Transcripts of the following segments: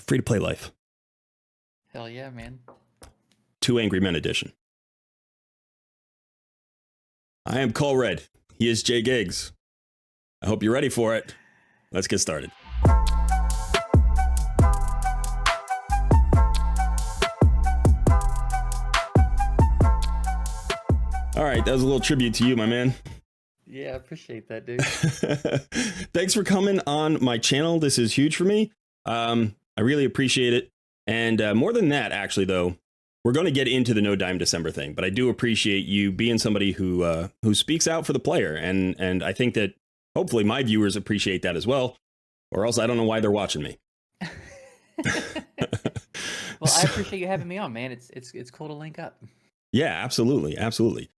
Free to play life. Hell yeah, man. Two Angry Men edition. I am Collab. He is Jgigs. I hope you're ready for it. Let's get started. All right, that was a little tribute to you, my man. Yeah, I appreciate that, dude. Thanks for coming on my channel. This is huge for me. I really appreciate it. And more than that, actually, though, we're going to get into the NoDimeDecember thing. But I do appreciate you being somebody who speaks out for the player. And I think that hopefully my viewers appreciate that as well. Or else I don't know why they're watching me. Well, I appreciate you having me on, man. It's cool to link up. Yeah, absolutely. Absolutely.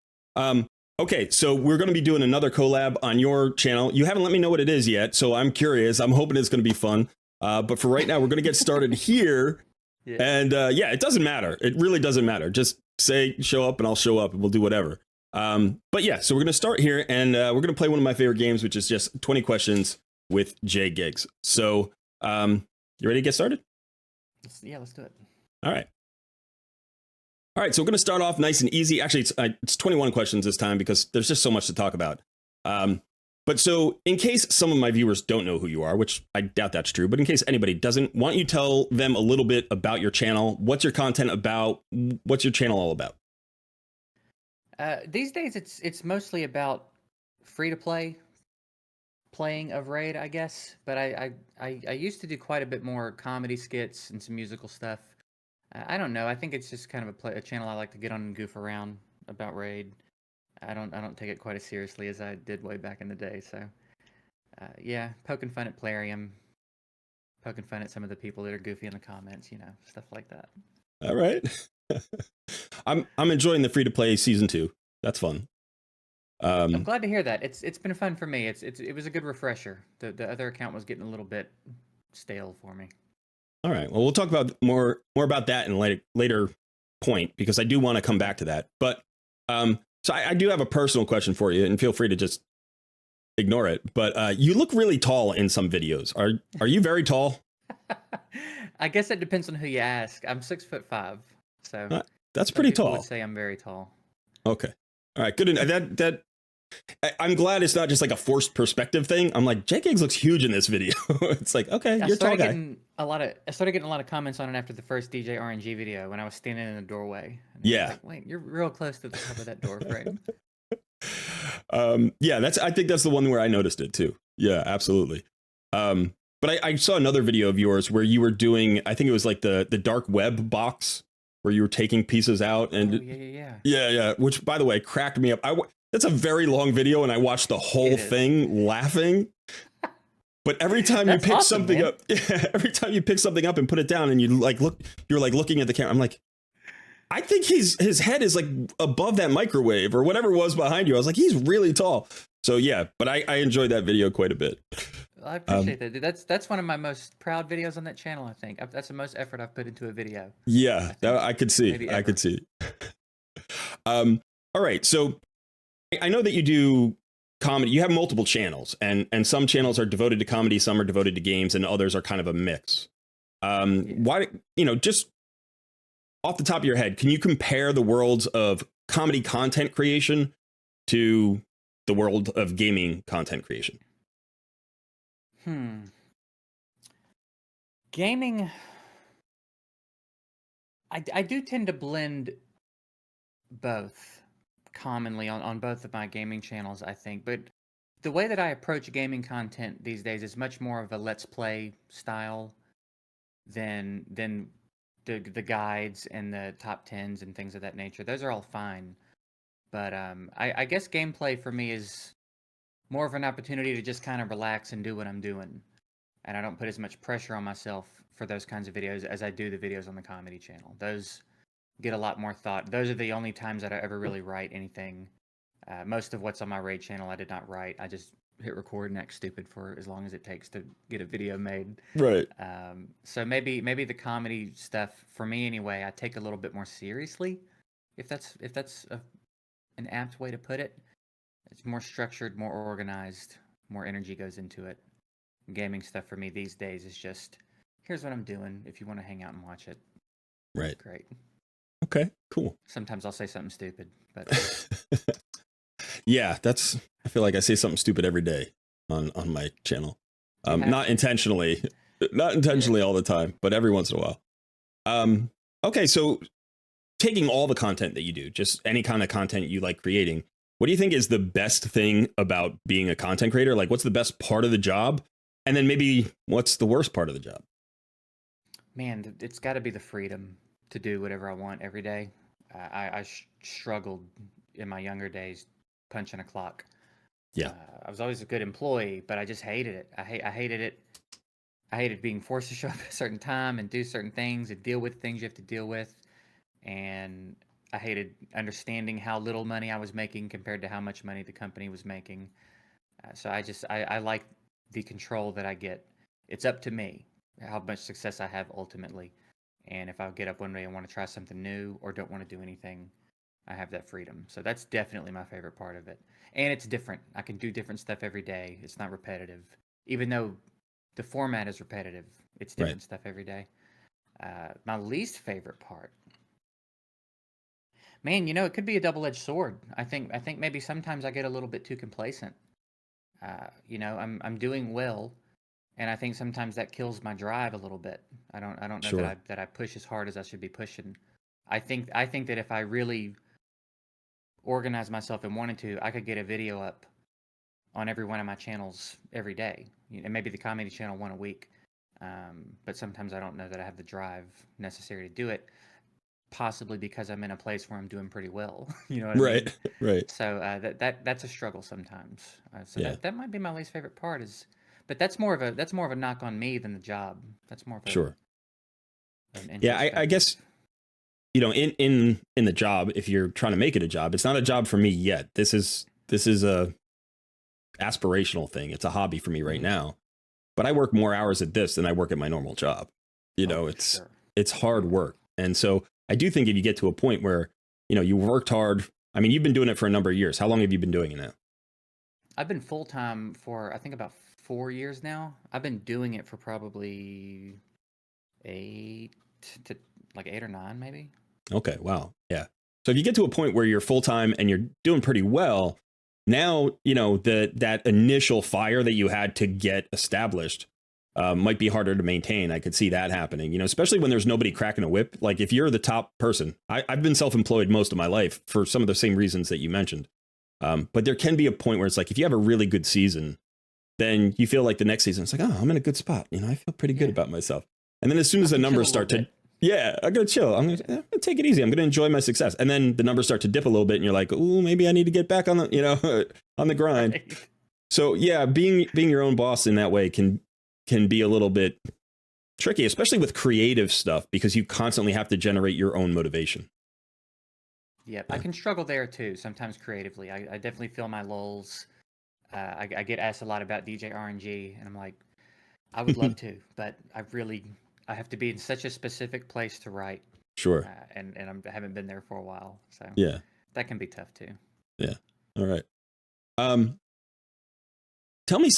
Okay, so we're going to be doing another collab on your channel. You haven't let me know what it is yet, so I'm curious. I'm hoping it's going to be fun. But for right now, we're going to get started here. Yeah. And yeah, it doesn't matter. It really doesn't matter. Just say, show up, and I'll show up, and we'll do whatever. But yeah, so we're going to start here, and we're going to play one of my favorite games, which is just 20 questions with Jgigs. So you ready to get started? Yeah, let's do it. All right. All right, so we're going to start off nice and easy. Actually, it's 21 questions this time because there's just so much to talk about. But so in case some of my viewers don't know who you are, which I doubt that's true, but in case anybody doesn't, why don't you tell them a little bit about your channel? What's your content about? What's your channel all about? These days, it's mostly about free-to-play playing of Raid, I guess. But I used to do quite a bit more comedy skits and some musical stuff. I don't know. I think it's just kind of a channel I like to get on and goof around about Raid. I don't take it quite as seriously as I did way back in the day. So, yeah, poking fun at Plarium, poking fun at some of the people that are goofy in the comments, you know, stuff like that. All right. I'm enjoying the free to play season 2. That's fun. I'm glad to hear that. It's been fun for me. It was a good refresher. The other account was getting a little bit stale for me. All right. Well, we'll talk about more about that in a later point because I do want to come back to that. But so I do have a personal question for you, and feel free to just ignore it. But you look really tall in some videos. Are you very tall? I guess it depends on who you ask. I'm 6'5", so that's pretty tall. I would say I'm very tall. Okay. All right. Good. I'm glad it's not just like a forced perspective thing. I'm like, Jgigs looks huge in this video. It's like, okay, you're a tall guy. I started getting a lot of comments on it after the first DJ RNG video when I was standing in the doorway. And yeah. Like, wait, you're real close to the top of that door frame. Yeah, I think that's the one where I noticed it too. Yeah, absolutely. But I saw another video of yours where you were doing, I think it was like the dark web box where you were taking pieces out and yeah, which by the way cracked me up. That's a very long video, and I watched the whole thing laughing. But every time you pick something up, every time you pick something up and put it down, and you're like looking at the camera. I'm like, I think his head is like above that microwave or whatever was behind you. I was like, he's really tall. So yeah, but I enjoyed that video quite a bit. I appreciate that, dude. That's one of my most proud videos on that channel. I think that's the most effort I've put into a video. Yeah, I could see. I could see. All right, so. I know that you do comedy. You have multiple channels, and some channels are devoted to comedy, some are devoted to games, and others are kind of a mix. Why, just off the top of your head, can you compare the worlds of comedy content creation to the world of gaming content creation? Gaming, I do tend to blend both. Commonly on both of my gaming channels, I think, but the way that I approach gaming content these days is much more of a let's play style than the guides and the top 10s and things of that nature. Those are all fine, but I guess gameplay for me is more of an opportunity to just kind of relax and do what I'm doing, and I don't put as much pressure on myself for those kinds of videos as I do the videos on the comedy channel. Those get a lot more thought. Those are the only times that I ever really write anything. Most of what's on my Raid channel I did not write. I just hit record and act stupid for as long as it takes to get a video made. Right. So maybe the comedy stuff, for me anyway, I take a little bit more seriously, if that's an apt way to put it. It's more structured, more organized, more energy goes into it. Gaming stuff for me these days is just here's what I'm doing. If you want to hang out and watch it, Right. great. Okay, cool. Sometimes I'll say something stupid, but Yeah, I feel like I say something stupid every day on my channel. you have Not to. intentionally, not Yeah. intentionally all the time, but every once in a while. Okay, so taking all the content that you do, just any kind of content you like creating, what do you think is the best thing about being a content creator? Like, what's the best part of the job? And then maybe what's the worst part of the job? Man, it's got to be the freedom to do whatever I want every day. I struggled in my younger days punching a clock. Yeah, I was always a good employee, but I just hated it. I hated it. I hated being forced to show up at a certain time and do certain things and deal with things you have to deal with. And I hated understanding how little money I was making compared to how much money the company was making. So I like the control that I get. It's up to me how much success I have ultimately. And if I get up one day and want to try something new or don't want to do anything, I have that freedom. So that's definitely my favorite part of it. And it's different. I can do different stuff every day. It's not repetitive. Even though the format is repetitive, it's right. different stuff every day. My least favorite part, man, it could be a double-edged sword. I think maybe sometimes I get a little bit too complacent. I'm doing well, and I think sometimes that kills my drive a little bit. I don't know that Sure. I push as hard as I should be pushing. I think that if I really organized myself and wanted to, I could get a video up on every one of my channels every day, and maybe the comedy channel one a week. But sometimes I don't know that I have the drive necessary to do it. Possibly because I'm in a place where I'm doing pretty well. You know what I mean? Right. Right. So that's a struggle sometimes. So Yeah. that might be my least favorite part is, but that's more of a knock on me than the job. That's more of Sure. an Yeah. I introspective. guess, in the job, if you're trying to make it a job, it's not a job for me yet. This is a aspirational thing. It's a hobby for me right Mhm. now. But I work more hours at this than I work at my normal job. Oh, for It's sure. hard work. And so I do think if you get to a point where, you worked hard. I mean, you've been doing it for a number of years. How long have you been doing it now? I've been full time for I think about 4 years now. I've been doing it for probably eight to like 8 or 9 maybe. Okay, wow. Yeah. So if you get to a point where you're full time and you're doing pretty well, now, that initial fire that you had to get established might be harder to maintain. I could see that happening, especially when there's nobody cracking a whip. Like if you're the top person, I've been self employed most of my life for some of the same reasons that you mentioned. But there can be a point where it's like if you have a really good season, then you feel like the next season, it's like, oh, I'm in a good spot. I feel pretty good Yeah, about myself. And then as soon I as the can chill a numbers little start to, bit. yeah, I'm going to chill. I'm gonna take it easy. I'm going to enjoy my success. And then the numbers start to dip a little bit and you're like, oh, maybe I need to get back on the, on the grind. Right. So yeah, being your own boss in that way can be a little bit tricky, especially with creative stuff, because you constantly have to generate your own motivation. Yep, I Yeah. can struggle there too, sometimes creatively. I definitely feel my lulls. I get asked a lot about DJ RNG, and I'm like, I would love to, but I have to be in such a specific place to write, Sure. and I haven't been there for a while, so Yeah. that can be tough too. Yeah. All right. Um, Tell me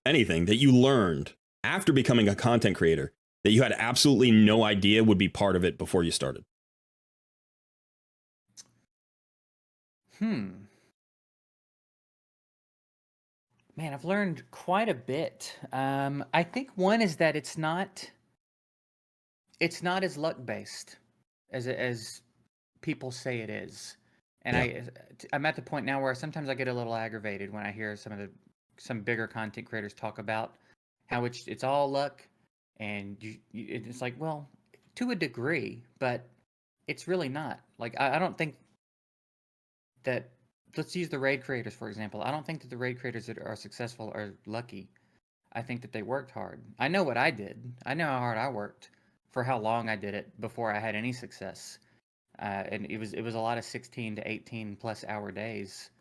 anything that you learned after becoming a content creator that you had absolutely no idea would be part of it before you started. Hmm. Man, I've learned quite a bit. I think one is that it's not as luck based as people say it is. And Yeah. I'm at the point now where sometimes I get a little aggravated when I hear some bigger content creators talk about how it's all luck, and it's like, well, to a degree, but it's really not. Like I don't think that. Let's use the raid creators for example. I don't think that the raid creators that are successful are lucky. I think that they worked hard. I know what I did. I know how hard I worked for how long I did it before I had any success. And it was a lot of 16 to 18 plus hour days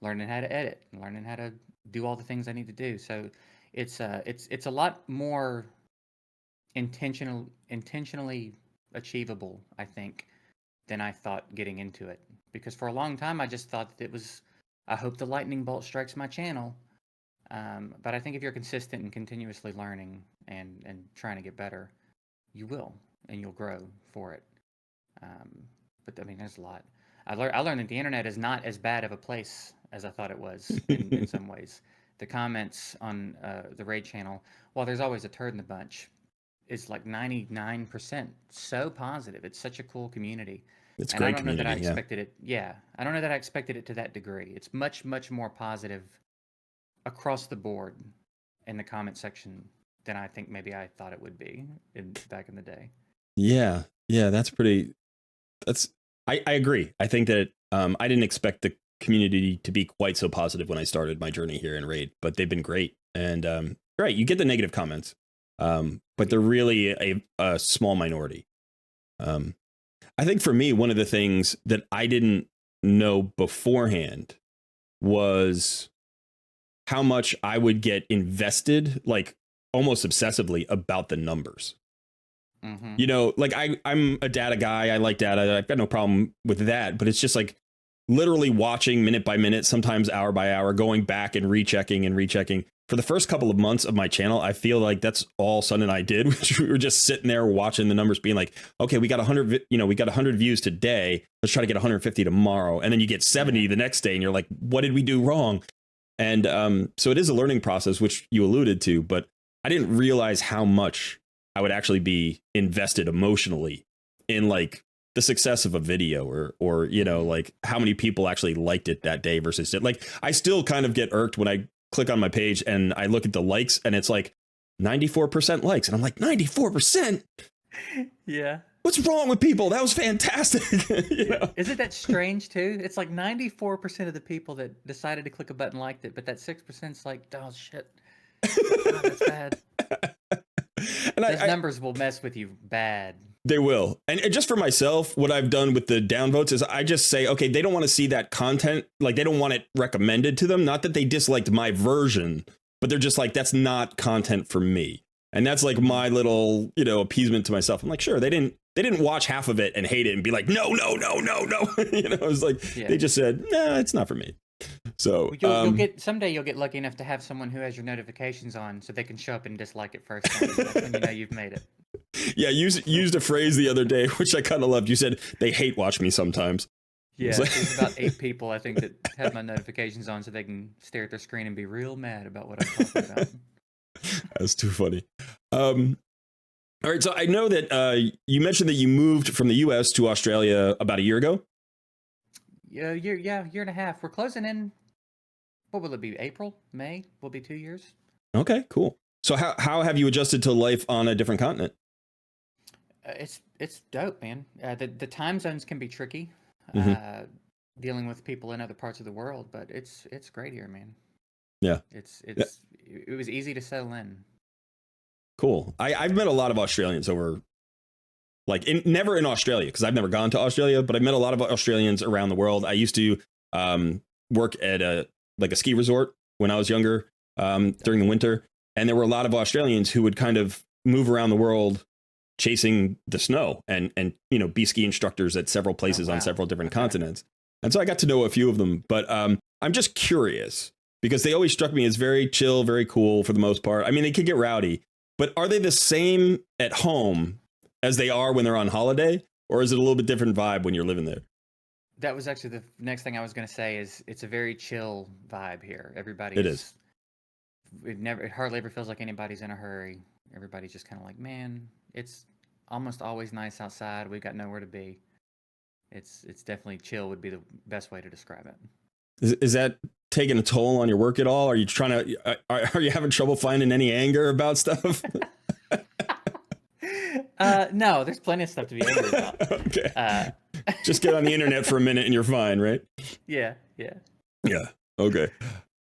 learning how to edit and learning how to do all the things I need to do. So it's a lot more intentionally achievable, I think, than I thought getting into it. Because for a long time I just thought that it was, I hope the lightning bolt strikes my channel. But I think if you're consistent and continuously learning, and trying to get better, you will, and you'll grow for it. But I mean, there's a lot. I learned that the internet is not as bad of a place as I thought it was in some ways. The comments on the Raid channel, while there's always a turd in the bunch, is like 99% so positive. It's such a cool community. It's And I great don't know that I community. Yeah. expected it. Yeah, I don't know that I expected it to that degree. It's much, much more positive across the board in the comment section than I think maybe I thought it would be back in the day. Yeah. Yeah. I agree. I think that I didn't expect the community to be quite so positive when I started my journey here in Raid, but they've been great. And right, you get the negative comments, but they're really a small minority. I think for me, one of the things that I didn't know beforehand was how much I would get invested, like almost obsessively, about the numbers. Mm-hmm. You know, like I'm a data guy. I like data. I've got no problem with that. But it's just like literally watching minute by minute, sometimes hour by hour, going back and rechecking and rechecking. For the first couple of months of my channel, I feel like that's all Son and I did. We were just sitting there watching the numbers, being like, okay, we got 100, we got 100 views today. Let's try to get 150 tomorrow. And then you get 70 the next day and you're like, what did we do wrong? And so it is a learning process, which you alluded to, but I didn't realize how much I would actually be invested emotionally in like the success of a video or, you know, like how many people actually liked it that day versus it. Like I still kind of get irked when I click on my page and I look at the likes and it's like 94% likes. And I'm like, 94%? Yeah. What's wrong with people? That was fantastic. You know? Isn't that strange too? It's like 94% of the people that decided to click a button liked it, but that 6% is like, oh shit. God, that's bad. And Those numbers will mess with you bad. They will. And just for myself, what I've done with the downvotes is I just say, okay, they don't want to see that content. Like they don't want it recommended to them. Not that they disliked my version, but they're just like, that's not content for me. And that's like my little, you know, appeasement to myself. I'm like, sure, they didn't watch half of it and hate it and be like, no. You know, it was like, they just said, nah, it's not for me. So you'll get someday you'll get lucky enough to have someone who has your notifications on so they can show up and dislike it first. That's when you know you've made it. Yeah, used a phrase the other day, which I kind of loved. You said they hate watch me sometimes. Yeah, there's about 8 people I think that have my notifications on so they can stare at their screen and be real mad about what I'm talking about. That's too funny. All right, so I know that you mentioned that you moved from the U.S. to Australia about a year ago. Year and a half. We're closing in. What will it be? April, May will be 2 years. Okay, cool. So how have you adjusted to life on a different continent? It's dope, man. The time zones can be tricky, dealing with people in other parts of the world, but it's great here, man. Yeah, it was easy to settle in. Cool. I've met a lot of Australians over, like never in Australia because I've never gone to Australia, but I've met a lot of Australians around the world. I used to work at a ski resort when I was younger during the winter, and there were a lot of Australians who would kind of move around the world chasing the snow and you know, be ski instructors at several places on several different continents. And so I got to know a few of them, but I'm just curious because they always struck me as very chill, very cool for the most part. I mean, they could get rowdy, but are they the same at home as they are when they're on holiday, or is it a little bit different vibe when you're living there? That was actually the next thing I was going to say. Is it's a very chill vibe here. Everybody's. It is. It hardly ever feels like anybody's in a hurry. Everybody's just kind of like, man, it's almost always nice outside. We've got nowhere to be. It's definitely chill would be the best way to describe it. Is that taking a toll on your work at all? Are you trying to? Are you having trouble finding any anger about stuff? No, there's plenty of stuff to be angry about. Okay. Just get on the internet for a minute and you're fine, right? Yeah. Okay.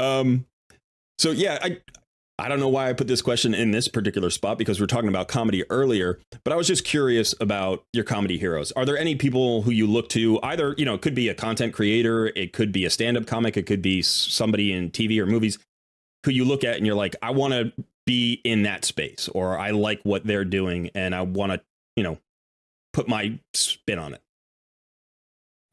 So yeah, I don't know why I put this question in this particular spot because we're talking about comedy earlier, but I was just curious about your comedy heroes. Are there any people who you look to? Either, you know, it could be a content creator, it could be a stand-up comic, it could be somebody in TV or movies who you look at and you're like, I want to be in that space, or I like what they're doing and I want to, you know, put my spin on it.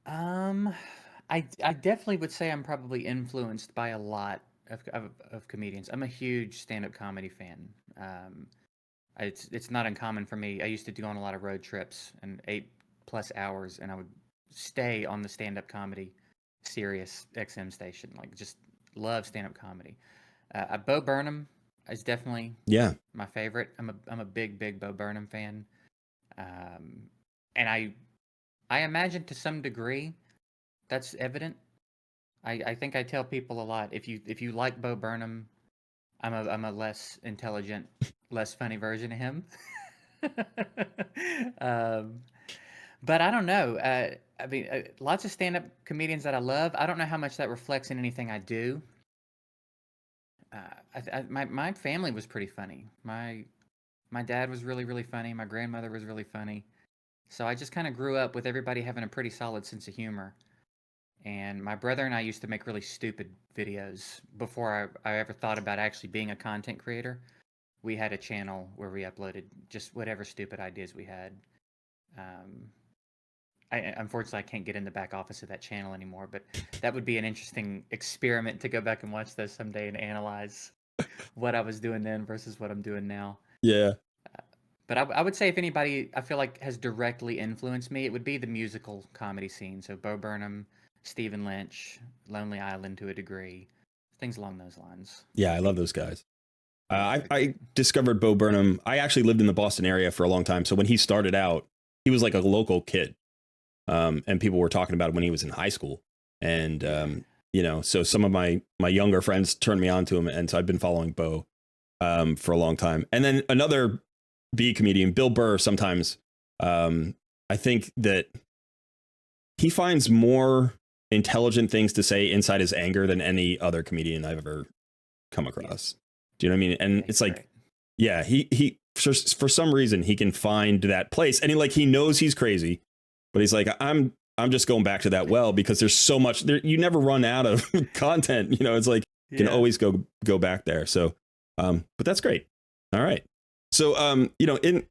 I definitely would say I'm probably influenced by a lot of comedians. I'm a huge stand-up comedy fan. It's not uncommon for me. I used to do on a lot of road trips and 8+ hours, and I would stay on the stand-up comedy Sirius XM station. Like, just love stand-up comedy. Bo Burnham is definitely Yeah. my favorite. I'm a big Bo Burnham fan, and I imagine to some degree that's evident. I think I tell people a lot, if you like Bo Burnham, I'm a less intelligent, less funny version of him. um, but I don't know. I mean, lots of stand-up comedians that I love. I don't know how much that reflects in anything I do. My family was pretty funny. My dad was really funny. My grandmother was really funny. So I just kind of grew up with everybody having a pretty solid sense of humor. And my brother and I used to make really stupid videos before I ever thought about actually being a content creator. We had a channel where we uploaded just whatever stupid ideas we had. Unfortunately, I can't get in the back office of that channel anymore, but that would be an interesting experiment to go back and watch those someday and analyze what I was doing then versus what I'm doing now. Yeah. But I would say if anybody I feel like has directly influenced me, it would be the musical comedy scene. So Bo Burnham, Stephen Lynch, Lonely Island to a degree, things along those lines. Yeah, I love those guys. I discovered Bo Burnham. I actually lived in the Boston area for a long time. So when he started out, he was like a local kid. And people were talking about it when he was in high school. And, you know, so some of my younger friends turned me on to him. And so I've been following Bo for a long time. And then another B comedian, Bill Burr, sometimes I think that he finds more intelligent things to say inside his anger than any other comedian I've ever come across. Do you know what I mean? And it's like, yeah, he for some reason he can find that place, and he knows he's crazy, but he's like, I'm just going back to that well because there's so much there. You never run out of content. You know, it's like you can always go back there. So, but that's great. All right. So, you know, in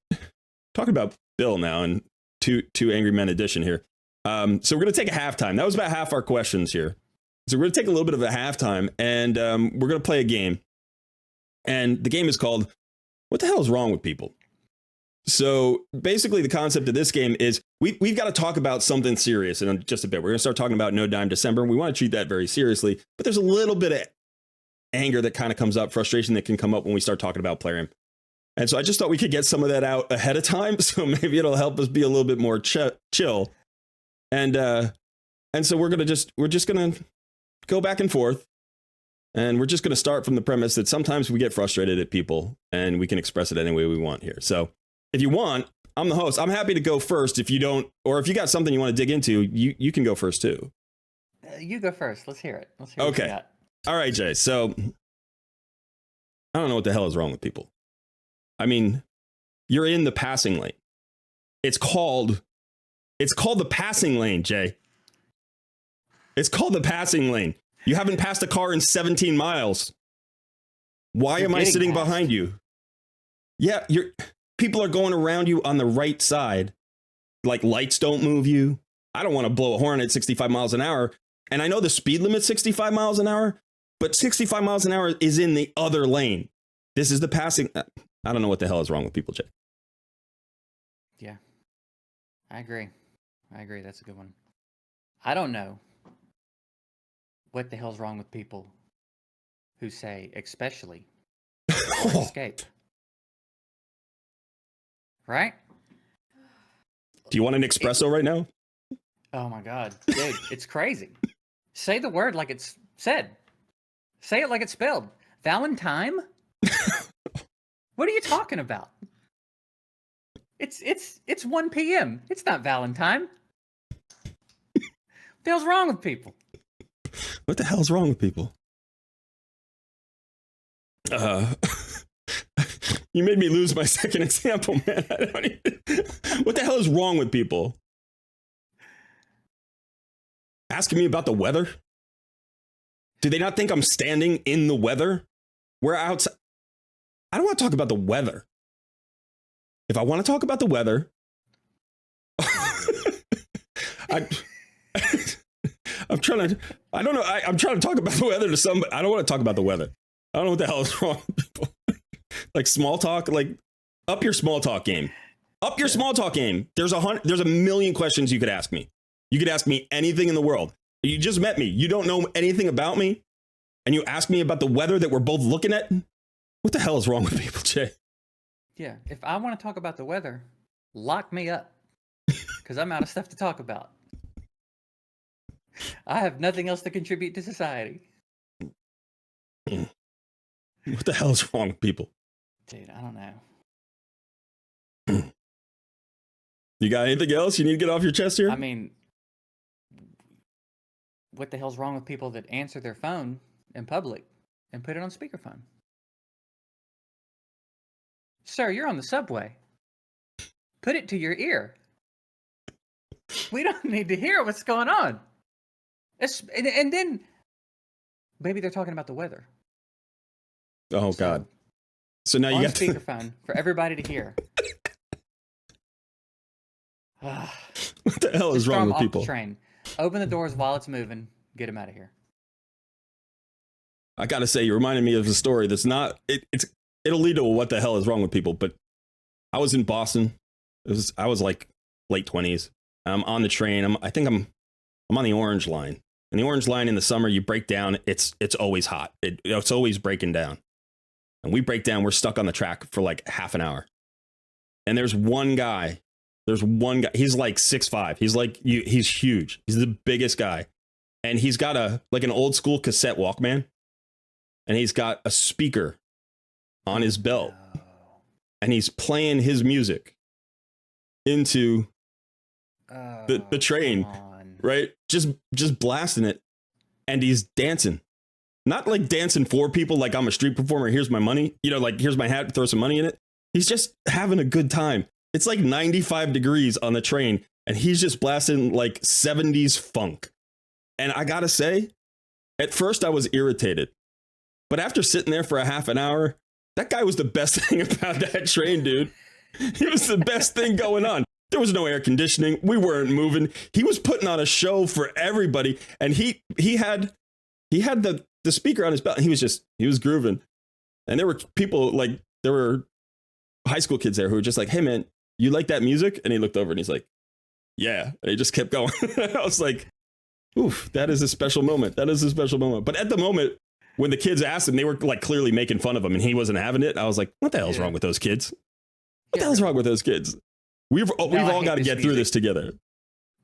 talking about Bill now and two Angry Men edition here. So we're going to take a halftime. That was about half our questions here. So we're going to take a little bit of a halftime, and we're going to play a game. And the game is called What the Hell is Wrong with People? So basically the concept of this game is we've got to talk about something serious in just a bit. We're going to start talking about NoDimeDecember, and we want to treat that very seriously. But there's a little bit of anger that kind of comes up, frustration that can come up when we start talking about Plarium. And so I just thought we could get some of that out ahead of time. So maybe it'll help us be a little bit more chill. And so we're just going to go back and forth. And we're just going to start from the premise that sometimes we get frustrated at people and we can express it any way we want here. So if you want, I'm the host. I'm happy to go first if you don't, or if you got something you want to dig into, you can go first too. You go first. Let's hear it. Let's hear okay. What you got. All right, Jay. So I don't know what the hell is wrong with people. I mean, you're in the passing lane. It's called the passing lane, Jay. It's called the passing lane. You haven't passed a car in 17 miles. Why am I sitting behind you? Yeah, people are going around you on the right side. Like lights don't move you. I don't want to blow a horn at 65 miles an hour. And I know the speed limit's 65 miles an hour, but 65 miles an hour is in the other lane. This is the passing. I don't know what the hell is wrong with people, Jay. Yeah, I agree. That's a good one. I don't know what the hell's wrong with people who say, especially, or escape. Right? Do you want an espresso right now? Oh my God, dude, it's crazy. Say the word like it's said. Say it like it's spelled. Valentine? What are you talking about? It's 1 p.m. It's not Valentine. What the hell's wrong with people? What the hell's wrong with people? You made me lose my second example, man. What the hell is wrong with people? Asking me about the weather? Do they not think I'm standing in the weather? We're outside. I don't want to talk about the weather. If I want to talk about the weather, I'm trying to, I don't know. I'm trying to talk about the weather to somebody. I don't want to talk about the weather. I don't know what the hell is wrong with people. Like small talk, like Up your small talk game. Up your small talk game. There's a million questions you could ask me. You could ask me anything in the world. You just met me. You don't know anything about me. And you ask me about the weather that we're both looking at. What the hell is wrong with people, Jay? Yeah, if I want to talk about the weather, lock me up. Because I'm out of stuff to talk about. I have nothing else to contribute to society. What the hell is wrong with people? Dude, I don't know. You got anything else you need to get off your chest here? I mean, what the hell's wrong with people that answer their phone in public and put it on speakerphone? Sir, you're on the subway. Put it to your ear. We don't need to hear what's going on. And then maybe they're talking about the weather. Oh, God. So now you got speakerphone for everybody to hear. What the hell is wrong with people? Off the train. Open the doors while it's moving. Get them out of here. I gotta say, you reminded me of a story that's not. It'll lead to what the hell is wrong with people. But I was in Boston. I was like late 20s. I'm on the train. I'm on the Orange Line. And the Orange Line in the summer, you break down. It's always hot. It's always breaking down. And we break down. We're stuck on the track for like half an hour. And there's one guy. He's like 6'5". He's huge. He's the biggest guy. And he's got an old school cassette Walkman. And he's got a speaker on his belt. And he's playing his music into the train, right? Just blasting it. And he's dancing. Not like dancing for people like I'm a street performer. Here's my money. Like here's my hat, throw some money in it. He's just having a good time. It's like 95 degrees on the train, and he's just blasting like 70s funk. And I gotta say, at first I was irritated. But after sitting there for a half an hour, that guy was the best thing about that train, dude. He was the best thing going on. There was no air conditioning. We weren't moving. He was putting on a show for everybody. And he had the speaker on his belt, and he was grooving. And there were people there were high school kids there who were just like, hey man, you like that music? And he looked over and he's like, yeah. And he just kept going. I was like, oof, that is a special moment. That is a special moment. But at the moment, when the kids asked him, they were like clearly making fun of him and he wasn't having it. I was like, what the hell's wrong with those kids? What the hell's wrong with those kids? We've all got to get through this together.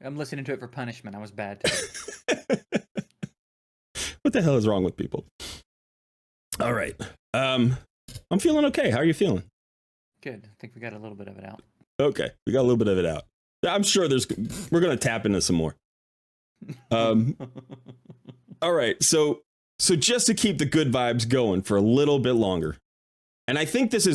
I'm listening to it for punishment. I was bad. What the hell is wrong with people? All right. I'm feeling okay. How are you feeling? Good. I think we got a little bit of it out. Okay. We got a little bit of it out. I'm sure we're going to tap into some more. All right. So just to keep the good vibes going for a little bit longer. And I think it's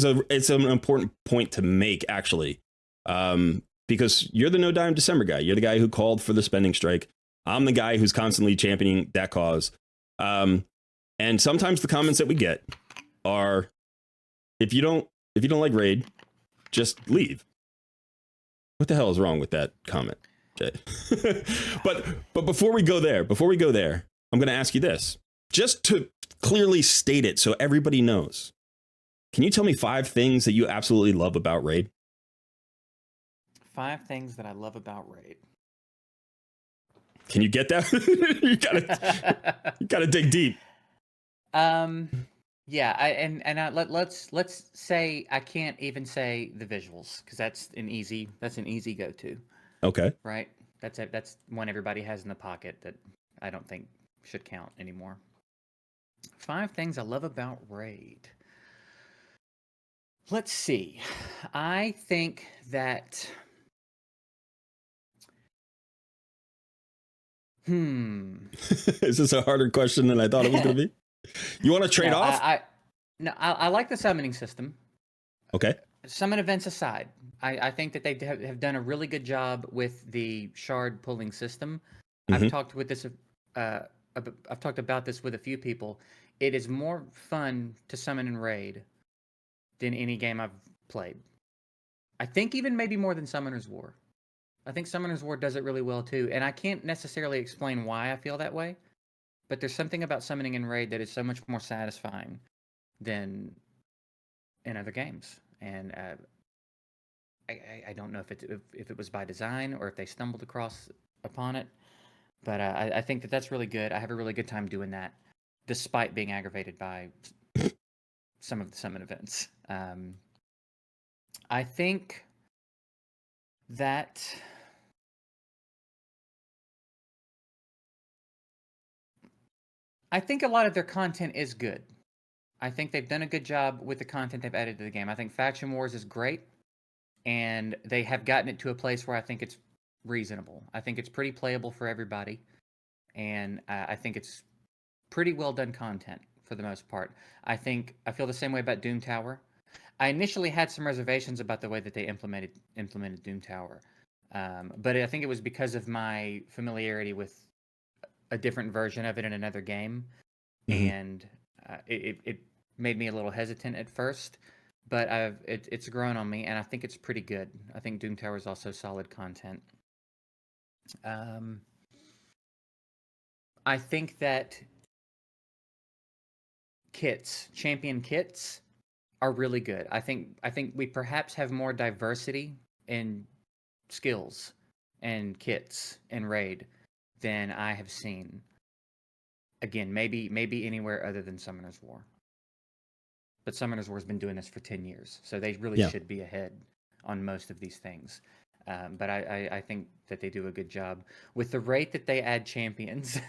an important point to make, actually, because you're the NoDimeDecember guy. You're the guy who called for the spending strike. I'm the guy who's constantly championing that cause. And sometimes the comments that we get are, if you don't like Raid, just leave. What the hell is wrong with that comment, Jay? but before we go there, I'm going to ask you this, just to clearly state it so everybody knows. Can you tell me 5 things that you absolutely love about Raid? 5 things that I love about Raid. Can you get that? you gotta dig deep. Yeah, let's say I can't even say the visuals because that's an easy go-to. Okay. Right. That's one everybody has in the pocket that I don't think should count anymore. 5 things I love about Raid. Let's see. I think that. Is this a harder question than I thought it was going to be? You want to trade off? I like the summoning system. Okay. Summon events aside, I think that they have done a really good job with the shard pulling system. Mm-hmm. I've talked about this with a few people. It is more fun to summon in Raid than any game I've played. I think even maybe more than Summoner's War. I think Summoner's War does it really well too, and I can't necessarily explain why I feel that way, but there's something about summoning in Raid that is so much more satisfying than in other games. And I don't know if it was by design or if they stumbled across upon it, but I think that that's really good. I have a really good time doing that, despite being aggravated by some of the summon events. I think that a lot of their content is good. I think they've done a good job with the content they've added to the game. I think Faction Wars is great, and they have gotten it to a place where I think it's reasonable. I think it's pretty playable for everybody, and I think it's pretty well done content for the most part. I feel the same way about Doom Tower. I initially had some reservations about the way that they implemented Doom Tower, but I think it was because of my familiarity with a different version of it in another game, and it made me a little hesitant at first. But it's grown on me, and I think it's pretty good. I think Doom Tower is also solid content. I think that champion kits, are really good. I think we perhaps have more diversity in skills and kits in Raid than I have seen. Again, maybe anywhere other than Summoner's War. But Summoner's War has been doing this for 10 years, so they really should be ahead on most of these things. But I think that they do a good job. With the rate that they add champions,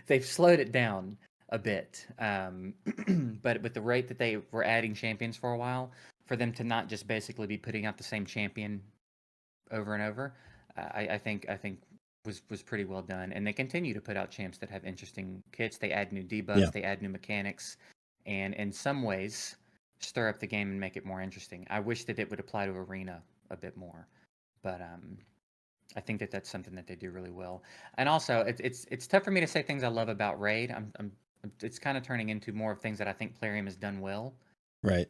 they've slowed it down a bit. But with the rate that they were adding champions for a while, for them to not just basically be putting out the same champion over and over, I think was pretty well done. And they continue to put out champs that have interesting kits. They add new debuffs, they add new mechanics, and in some ways stir up the game and make it more interesting. I wish that it would apply to Arena a bit more, but I think that that's something that they do really well. And also, it's tough for me to say things I love about Raid. It's kind of turning into more of things that I think Plarium has done well. Right.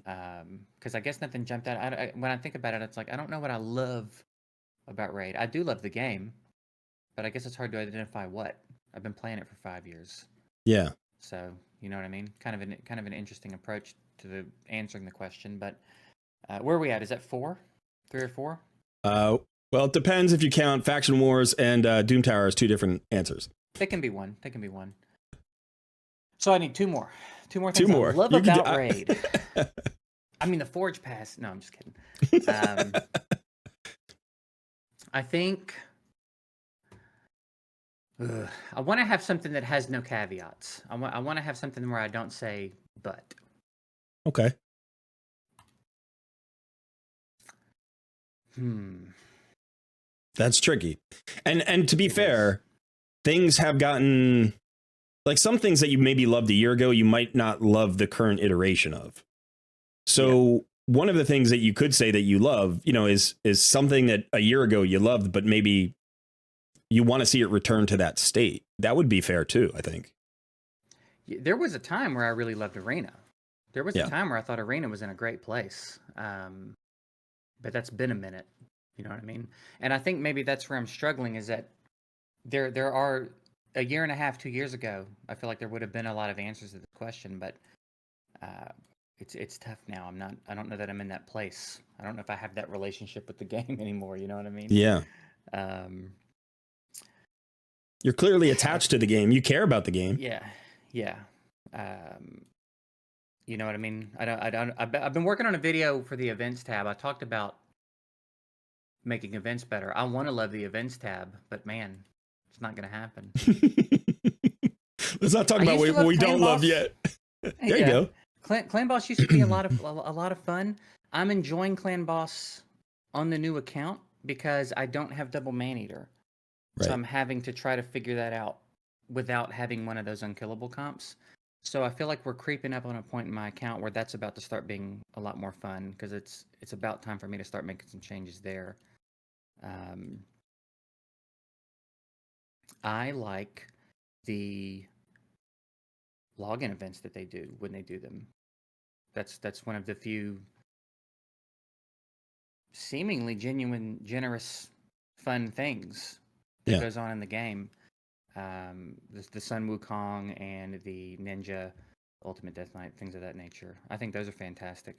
Because I guess nothing jumped out. When I think about it, it's like I don't know what I love about Raid. I do love the game, but I guess it's hard to identify what. I've been playing it for 5 years. Yeah. So you know what I mean. Kind of an interesting approach to answering the question. But where are we at? Is that 4, 3 or 4? Well, it depends if you count Faction Wars and Doom Tower as 2 different answers. They can be one. So I need 2 more. 2 more things 2 more. I love about Raid. I mean, the Forge Pass. No, I'm just kidding. I think I want to have something that has no caveats. I want to have something where I don't say but. Okay. That's tricky. And to be fair, things have gotten, like, some things that you maybe loved a year ago, you might not love the current iteration of. So one of the things that you could say that you love, is something that a year ago you loved, but maybe you want to see it return to that state. That would be fair too, I think. There was a time where I really loved Arena. There was a time where I thought Arena was in a great place. But that's been a minute. You know what I mean? And I think maybe that's where I'm struggling, is that there are a year and a half, 2 years ago, I feel like there would have been a lot of answers to the question, but it's tough now. I don't know that I'm in that place. I don't know if I have that relationship with the game anymore. You know what I mean? Yeah. You're clearly attached to the game. You care about the game. Yeah. You know what I mean? I've been working on a video for the events tab. I talked about making events better. I want to love the events tab, but man, it's not going to happen. Let's not talk about what we don't love yet. There you go. Clan Boss used to be a lot of fun. I'm enjoying Clan Boss on the new account because I don't have double Maneater. Right. So I'm having to try to figure that out without having one of those unkillable comps. So I feel like we're creeping up on a point in my account where that's about to start being a lot more fun, because it's about time for me to start making some changes there. I like the login events that they do when they do them. That's one of the few seemingly genuine, generous, fun things that goes on in the game. The Sun Wukong and the Ninja Ultimate Death Knight, things of that nature. I think those are fantastic.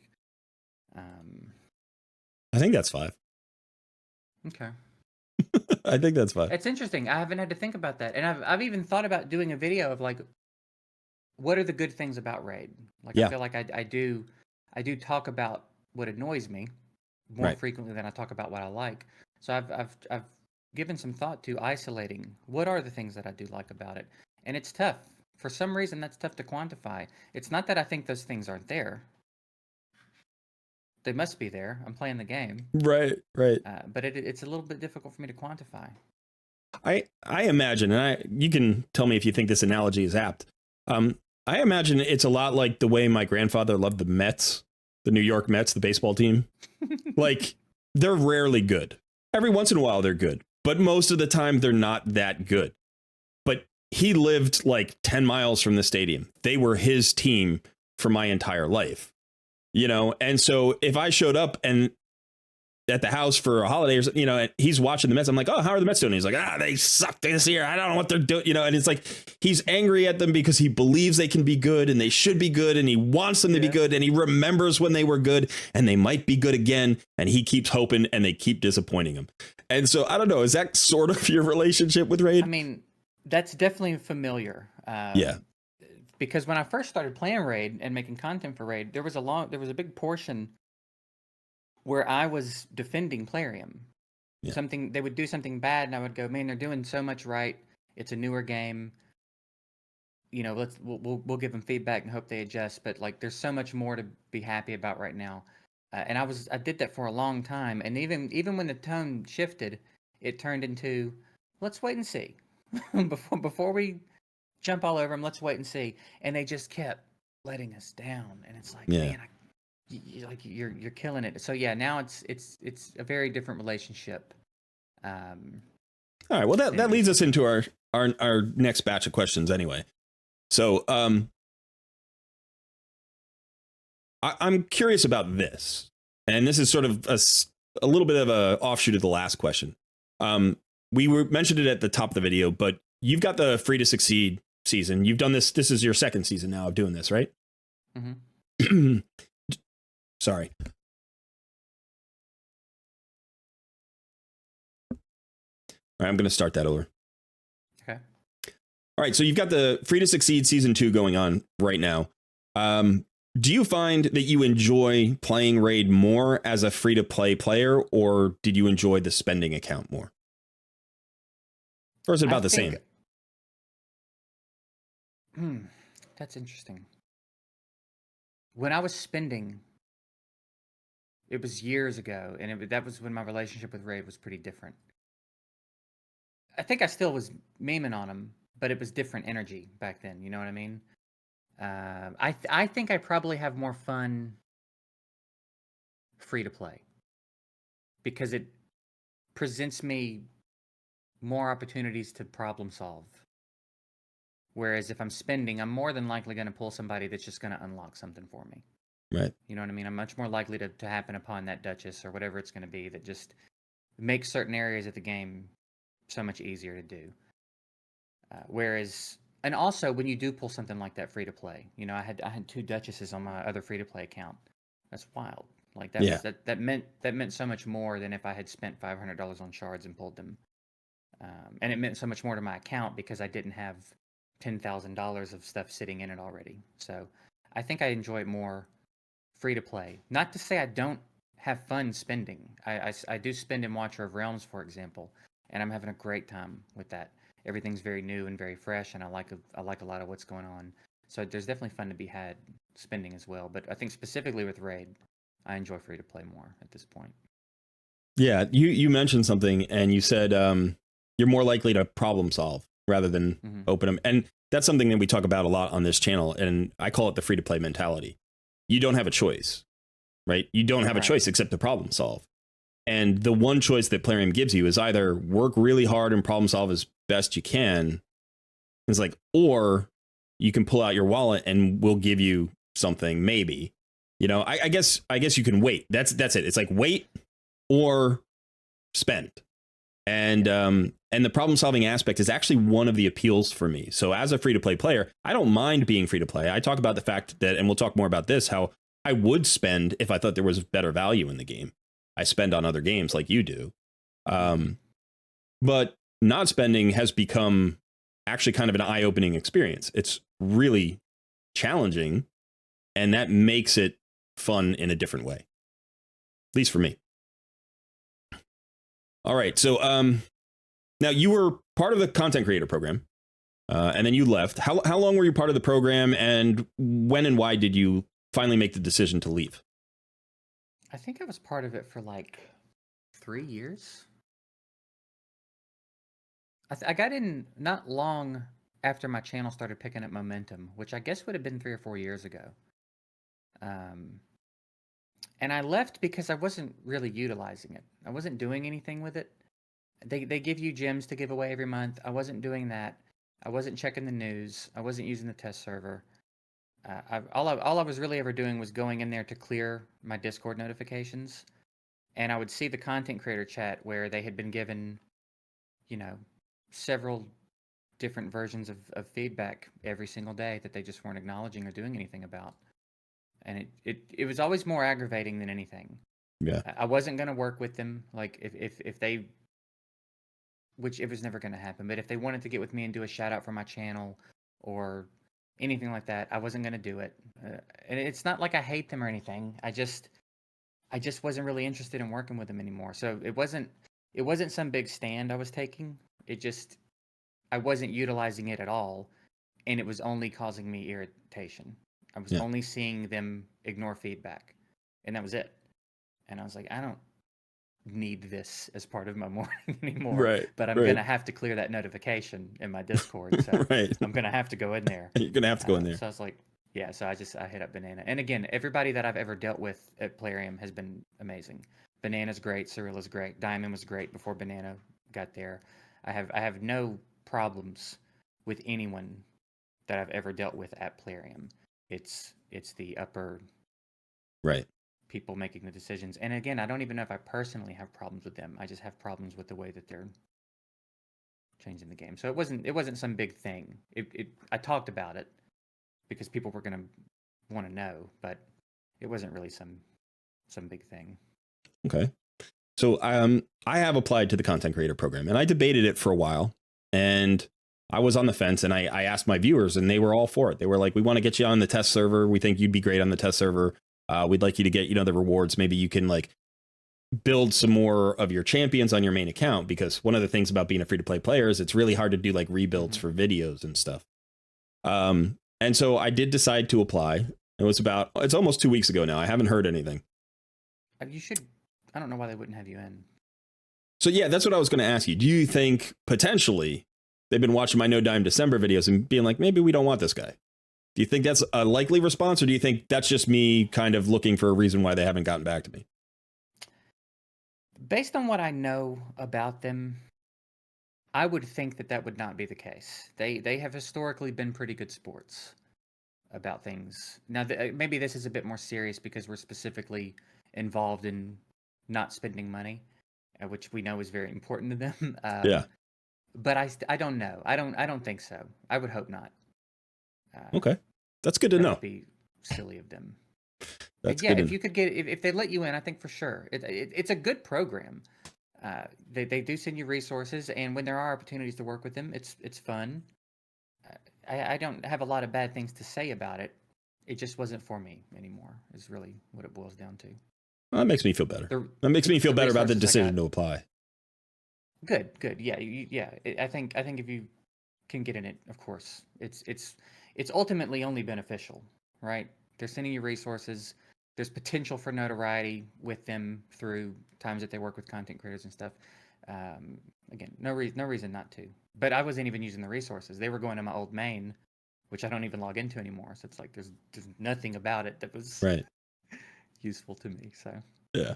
I think that's 5. Okay. I think that's fine. It's interesting. I haven't had to think about that. And I've even thought about doing a video of like what are the good things about Raid? Like I Yeah, feel like I do talk about what annoys me more right. frequently than I talk about what I like. So I've given some thought to isolating what are the things that I do like about it. And it's tough. For some reason that's tough to quantify. It's not that I think those things aren't there. They must be there. I'm playing the game. Right, right. But it's a little bit difficult for me to quantify. I imagine, and you can tell me if you think this analogy is apt. I imagine it's a lot like the way my grandfather loved the Mets, the New York Mets, the baseball team. Like, they're rarely good. Every once in a while, they're good, but most of the time, they're not that good. But he lived like 10 miles from the stadium. They were his team for my entire life, you know? And so if I showed up and at the house for a holiday, or, you know, and he's watching the Mets, I'm like, oh, how are the Mets doing? He's like, they suck this year. I don't know what they're doing, you know. And it's like he's angry at them because he believes they can be good and they should be good, and he wants them to be good, and he remembers when they were good and they might be good again, and he keeps hoping and they keep disappointing him. And so I don't know, is that sort of your relationship with Raid? I mean, that's definitely familiar. Yeah. Because when I first started playing Raid and making content for Raid, there was a big portion where I was defending Plarium. Yeah. They would do something bad, and I would go, "Man, they're doing so much right. It's a newer game. You know, we'll give them feedback and hope they adjust. But like, there's so much more to be happy about right now." And I did that for a long time, and even when the tone shifted, it turned into, "Let's wait and see." before we jump all over them, let's wait and see. And they just kept letting us down, and it's like, Yeah. man, you're killing it. So yeah, now it's a very different relationship. All right. Well, that leads us into our next batch of questions anyway. So I'm curious about this, and this is sort of a little bit of a offshoot of the last question. We mentioned it at the top of the video, but you've got the Free to Succeed season. You've done this. This is your second season now of doing this, right? Mm-hmm. Sorry. All right, I'm going to start that over. Okay. All right, so you've got the Free to Succeed season 2 going on right now. Do you find that you enjoy playing Raid more as a free to play player, or did you enjoy the spending account more? Or is it about the same? That's interesting. When I was spending, it was years ago, and that was when my relationship with Raid was pretty different. I think I still was memeing on him, but it was different energy back then. You know what I mean? I think I probably have more fun free to play because it presents me more opportunities to problem solve. Whereas if I'm spending, I'm more than likely going to pull somebody that's just going to unlock something for me. Right. You know what I mean? I'm much more likely to happen upon that Duchess or whatever it's going to be that just makes certain areas of the game so much easier to do. Whereas, and also when you do pull something like that free to play, you know, I had 2 Duchesses on my other free to play account. That's wild. Like that meant so much more than if I had spent $500 on shards and pulled them. And it meant so much more to my account because I didn't have $10,000 of stuff sitting in it already. So I think I enjoy it more free to play. Not to say I don't have fun spending. I do spend in Watcher of Realms, for example, and I'm having a great time with that. Everything's very new and very fresh, and I like a lot of what's going on. So there's definitely fun to be had spending as well. But I think specifically with Raid, I enjoy free to play more at this point. Yeah, you mentioned something, and you said you're more likely to problem solve rather than open them, and that's something that we talk about a lot on this channel, and I call it the free to play mentality. You don't have a choice, right? You don't have a choice except to problem solve. And the one choice that Plarium gives you is either work really hard and problem solve as best you can. It's like, or you can pull out your wallet and we'll give you something, maybe. You know, I guess you can wait. That's it. It's like wait or spend. And the problem solving aspect is actually one of the appeals for me. So as a free to play player, I don't mind being free to play. I talk about the fact that, and we'll talk more about this, how I would spend if I thought there was better value in the game. I spend on other games like you do. But not spending has become actually kind of an eye-opening experience. It's really challenging, and that makes it fun in a different way, at least for me. All right, so now you were part of the content creator program, and then you left. How long were you part of the program, and when and why did you finally make the decision to leave? I think I was part of it for like 3 years. I got in not long after my channel started picking up momentum, which I guess would have been 3 or 4 years ago. And I left because I wasn't really utilizing it. I wasn't doing anything with it. They give you gems to give away every month. I wasn't doing that. I wasn't checking the news. I wasn't using the test server. All I was really ever doing was going in there to clear my Discord notifications. And I would see the content creator chat where they had been given, you know, several different versions of feedback every single day that they just weren't acknowledging or doing anything about. And it was always more aggravating than anything. Yeah. I wasn't going to work with them. Like if they, which it was never going to happen, but if they wanted to get with me and do a shout out for my channel or anything like that, I wasn't going to do it. And it's not like I hate them or anything. I just wasn't really interested in working with them anymore. So it wasn't some big stand I was taking. I wasn't utilizing it at all, and it was only causing me irritation. I was only seeing them ignore feedback, and that was it. And I was like, I don't need this as part of my morning anymore. Right. But I'm going to have to clear that notification in my Discord. So I'm going to have to go in there. You're going to have to go in there. So I was like, yeah, so I hit up Banana. And again, everybody that I've ever dealt with at Plarium has been amazing. Banana's great, Cyrilla's great, Diamond was great before Banana got there. I have no problems with anyone that I've ever dealt with at Plarium. It's the upper people making the decisions. And again, I don't even know if I personally have problems with them. I just have problems with the way that they're changing the game. So it wasn't some big thing. I talked about it because people were going to want to know, but it wasn't really some big thing. Okay. So I have applied to the content creator program, and I debated it for a while, and I was on the fence, and I asked my viewers, and they were all for it. They were like, we want to get you on the test server. We think you'd be great on the test server. We'd like you to get, the rewards. Maybe you can like build some more of your champions on your main account, because one of the things about being a free-to-play player is it's really hard to do like rebuilds for videos and stuff. And so I did decide to apply. It's almost 2 weeks ago now. I haven't heard anything. You should. I don't know why they wouldn't have you in. So yeah, that's what I was going to ask you. Do you think potentially they've been watching my NoDimeDecember videos and being like, maybe we don't want this guy? Do you think that's a likely response, or do you think that's just me kind of looking for a reason why they haven't gotten back to me? Based on what I know about them, I would think that would not be the case. They have historically been pretty good sports about things. Now, maybe this is a bit more serious because we're specifically involved in not spending money, which we know is very important to them. Yeah. But I don't know. I don't think so. I would hope not. Okay, that's good to know. Would be silly of them. That's yeah, good. If you could get, if they let you in, I think for sure it's a good program. They do send you resources, and when there are opportunities to work with them, it's fun. I don't have a lot of bad things to say about it. It just wasn't for me anymore, is really what it boils down to. Well, that makes me feel better. That makes me feel better about the decision to apply. Good. Yeah, yeah. I think if you can get in it, of course, it's ultimately only beneficial, right? They're sending you resources. There's potential for notoriety with them through times that they work with content creators and stuff. Again, no reason not to. But I wasn't even using the resources. They were going to my old main, which I don't even log into anymore. So it's like there's nothing about it that was useful to me. So yeah,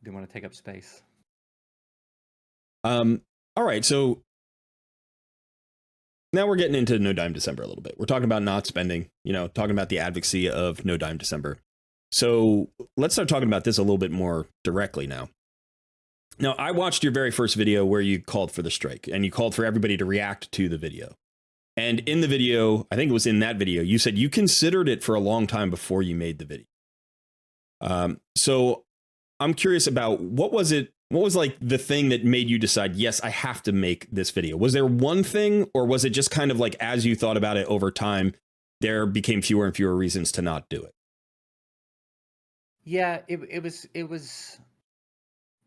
didn't want to take up space. All right, so now we're getting into NoDimeDecember a little bit. We're talking about not spending, talking about the advocacy of NoDimeDecember. So let's start talking about this a little bit more directly now. Now, I watched your very first video where you called for the strike, and you called for everybody to react to the video. And in the video, I think it was in that video, you said you considered it for a long time before you made the video. So I'm curious about what was it what was like the thing that made you decide, yes, I have to make this video? Was there one thing, or was it just kind of like as you thought about it over time, there became fewer and fewer reasons to not do it? Yeah, it was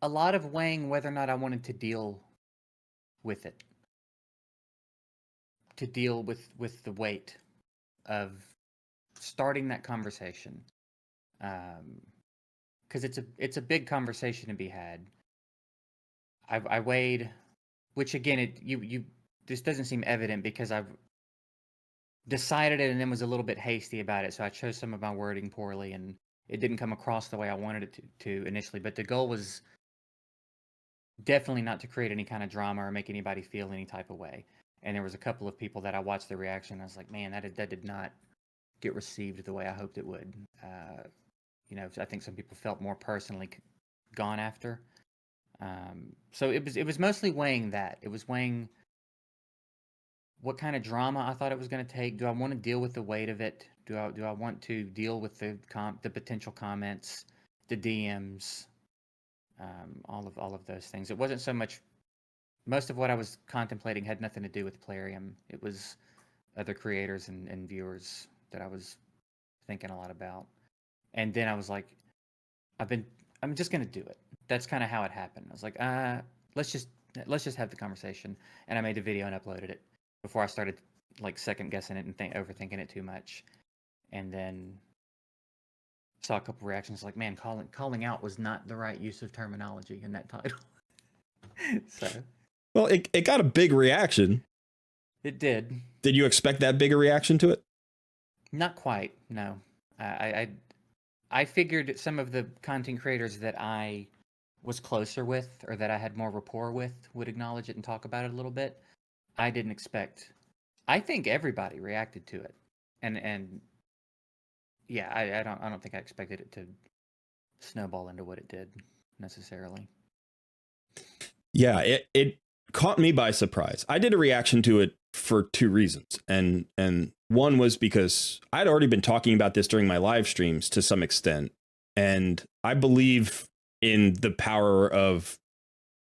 a lot of weighing whether or not I wanted to deal with it, to deal with the weight of starting that conversation, because it's a big conversation to be had. I weighed, which again, you this doesn't seem evident because I've decided it and then was a little bit hasty about it, so I chose some of my wording poorly and it didn't come across the way I wanted it to initially. But the goal was definitely not to create any kind of drama or make anybody feel any type of way. And there was a couple of people that I watched the reaction, and I was like, man, that did not get received the way I hoped it would. You know, I think some people felt more personally gone after. So it was mostly weighing that. It was weighing what kind of drama I thought it was going to take. Do I want to deal with the weight of it? Do I want to deal with the potential comments, the DMs, all of those things? It wasn't so much. Most of what I was contemplating had nothing to do with Plarium. It was other creators and viewers that I was thinking a lot about. And then I was like, I'm just gonna do it. That's kind of how it happened. I was like, let's just have the conversation. And I made the video and uploaded it before I started like second guessing it and overthinking it too much. And then saw a couple reactions like, man, calling out was not the right use of terminology in that title. So, well, it got a big reaction. It did. Did you expect that bigger reaction to it? Not quite. No, I figured some of the content creators that I was closer with or that I had more rapport with would acknowledge it and talk about it a little bit. I didn't expect. I think everybody reacted to it, and yeah, I don't think I expected it to snowball into what it did necessarily. Yeah, it caught me by surprise. I did a reaction to it for two reasons. And one was because I'd already been talking about this during my live streams to some extent. And I believe in the power of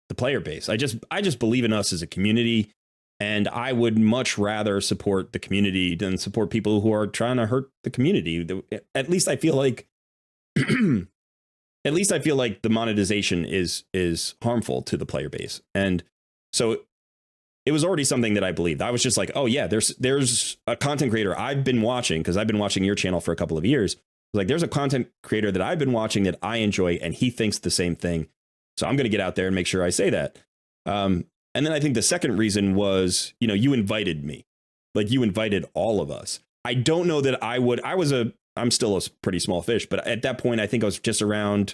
the player base. I just believe in us as a community. And I would much rather support the community than support people who are trying to hurt the community. At least I feel like at least I feel like the monetization is harmful to the player base. And so it was already something that I believed. I was just like, oh yeah, there's a content creator I've been watching, because I've been watching your channel for a couple of years. Like, there's a content creator that I've been watching that I enjoy, and he thinks the same thing. So I'm going to get out there and make sure I say that. And then I think the second reason was, you know, you invited me. Like, you invited all of us. I don't know that I'm still a pretty small fish, but at that point, I think I was just around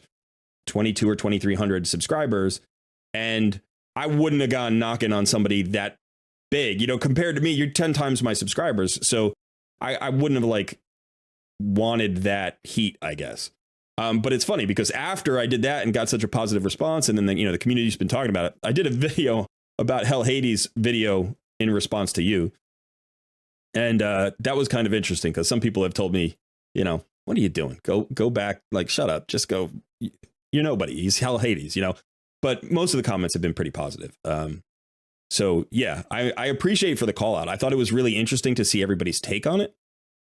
22 or 2,300 subscribers. And I wouldn't have gone knocking on somebody that big, you know, compared to me. You're 10 times my subscribers. So I wouldn't have like wanted that heat, I guess. But it's funny because after I did that and got such a positive response, and then, you know, the community's been talking about it, I did a video about Hell Hades video in response to you. And that was kind of interesting because some people have told me, you know, what are you doing? Go back, like, shut up, just go. You're nobody. He's Hell Hades, you know. But most of the comments have been pretty positive. So yeah, I appreciate for the call out. I thought it was really interesting to see everybody's take on it.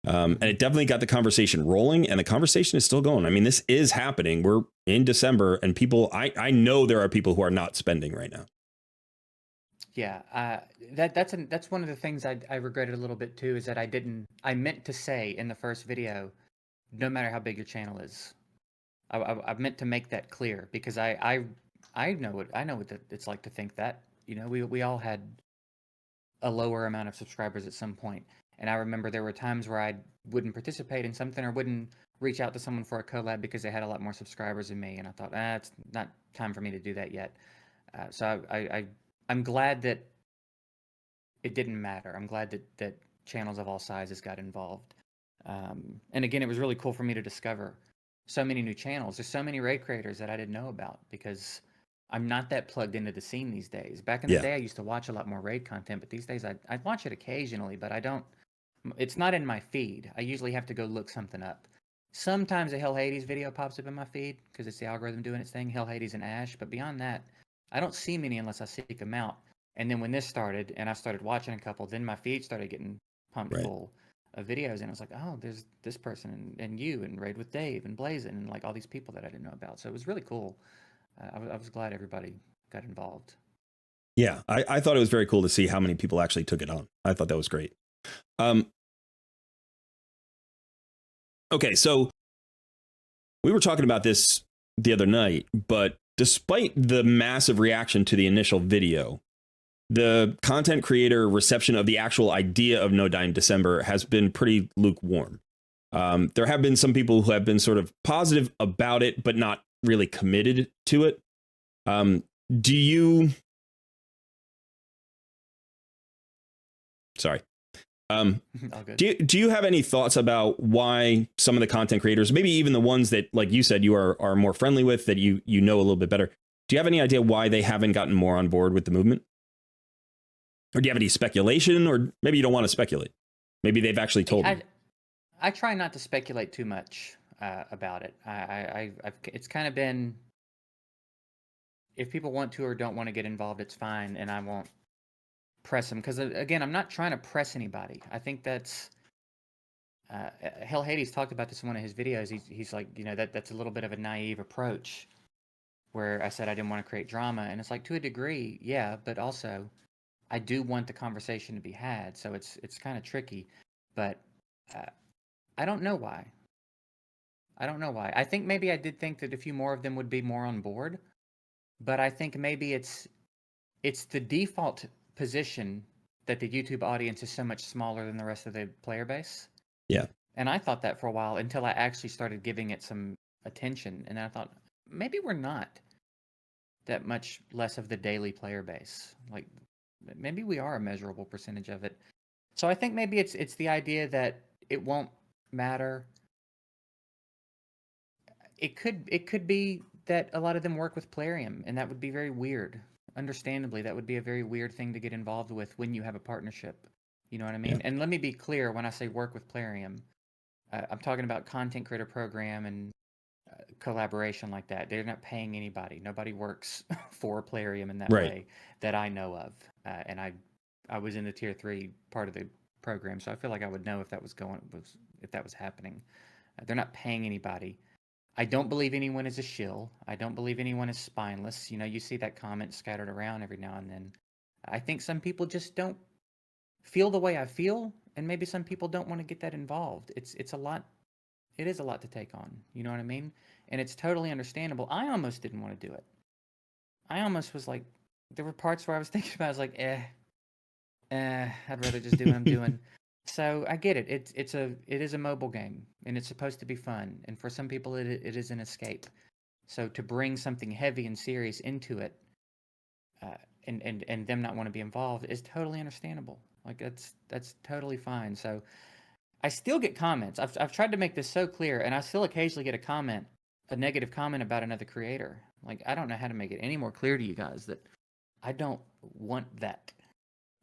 And it definitely got the conversation rolling, and the conversation is still going. I mean, this is happening. We're in December, and people, I know there are people who are not spending right now. Yeah, that's one of the things I regretted a little bit too, is that I meant to say in the first video, no matter how big your channel is, I meant to make that clear, because I know what it's like to think that, you know, we all had a lower amount of subscribers at some point. And I remember there were times where I wouldn't participate in something or wouldn't reach out to someone for a collab because they had a lot more subscribers than me. And I thought, it's not time for me to do that yet. So I'm glad that it didn't matter. I'm glad that channels of all sizes got involved. And again, it was really cool for me to discover so many new channels. There's so many raid creators that I didn't know about, because I'm not that plugged into the scene these days. Back in the day, I used to watch a lot more raid content, but these days I watch it occasionally, but I don't. It's not in my feed. I usually have to go look something up. Sometimes a Hell Hades video pops up in my feed because it's the algorithm doing its thing, Hell Hades and Ash. But beyond that, I don't see many unless I seek them out. And then when this started and I started watching a couple, then my feed started getting pumped Right. full of videos. And I was like, oh, there's this person and you and Raid with Dave and Blazin and like all these people that I didn't know about. So it was really cool. I was glad everybody got involved. Yeah, I thought it was very cool to see how many people actually took it on. I thought that was great. Okay, so we were talking about this the other night, but despite the massive reaction to the initial video, the content creator reception of the actual idea of NoDimeDecember has been pretty lukewarm. There have been some people who have been sort of positive about it, but not really committed to it. Do you... Sorry. Do you have any thoughts about why some of the content creators, maybe even the ones that, like you said, you are more friendly with, that you know a little bit better, do you have any idea why they haven't gotten more on board with the movement? Or do you have any speculation? Or maybe you don't want to speculate. Maybe they've actually told you. I try not to speculate too much about it. It's kind of been, if people want to or don't want to get involved, it's fine, and I won't press them, because again, I'm not trying to press anybody. I think that's Hell Hades talked about this in one of his videos. He's like, you know, that's a little bit of a naive approach, where I said I didn't want to create drama, and it's like, to a degree, yeah, but also I do want the conversation to be had, so it's kind of tricky. But I don't know why. I don't know why. I think maybe I did think that a few more of them would be more on board, but I think maybe it's the default position that the YouTube audience is so much smaller than the rest of the player base. Yeah. And I thought that for a while, until I actually started giving it some attention. And I thought, maybe we're not that much less of the daily player base. Like, maybe we are a measurable percentage of it. So I think maybe it's the idea that it won't matter. It could be that a lot of them work with Plarium, and that would be very weird. Understandably, that would be a very weird thing to get involved with when you have a partnership. You know what I mean? Yeah. And let me be clear, when I say work with Plarium, I'm talking about content creator program and collaboration like that. They're not paying anybody. Nobody works for Plarium in that way that I know of. And I was in the tier 3 part of the program, so I feel like I would know if that was happening. They're not paying anybody. I don't believe anyone is a shill. I don't believe anyone is spineless. You know, you see that comment scattered around every now and then. I think some people just don't feel the way I feel, and maybe some people don't want to get that involved. It's a lot. It is a lot to take on. You know what I mean? And it's totally understandable. I almost didn't want to do it. I almost was like, there were parts where I was thinking about, I was like, I'd rather just do what I'm doing. So I get it. It is a mobile game, and it's supposed to be fun. And for some people, it is an escape. So to bring something heavy and serious into it, and them not want to be involved, is totally understandable. Like, that's totally fine. So I still get comments. I've tried to make this so clear, and I still occasionally get a negative comment about another creator. Like, I don't know how to make it any more clear to you guys that I don't want that.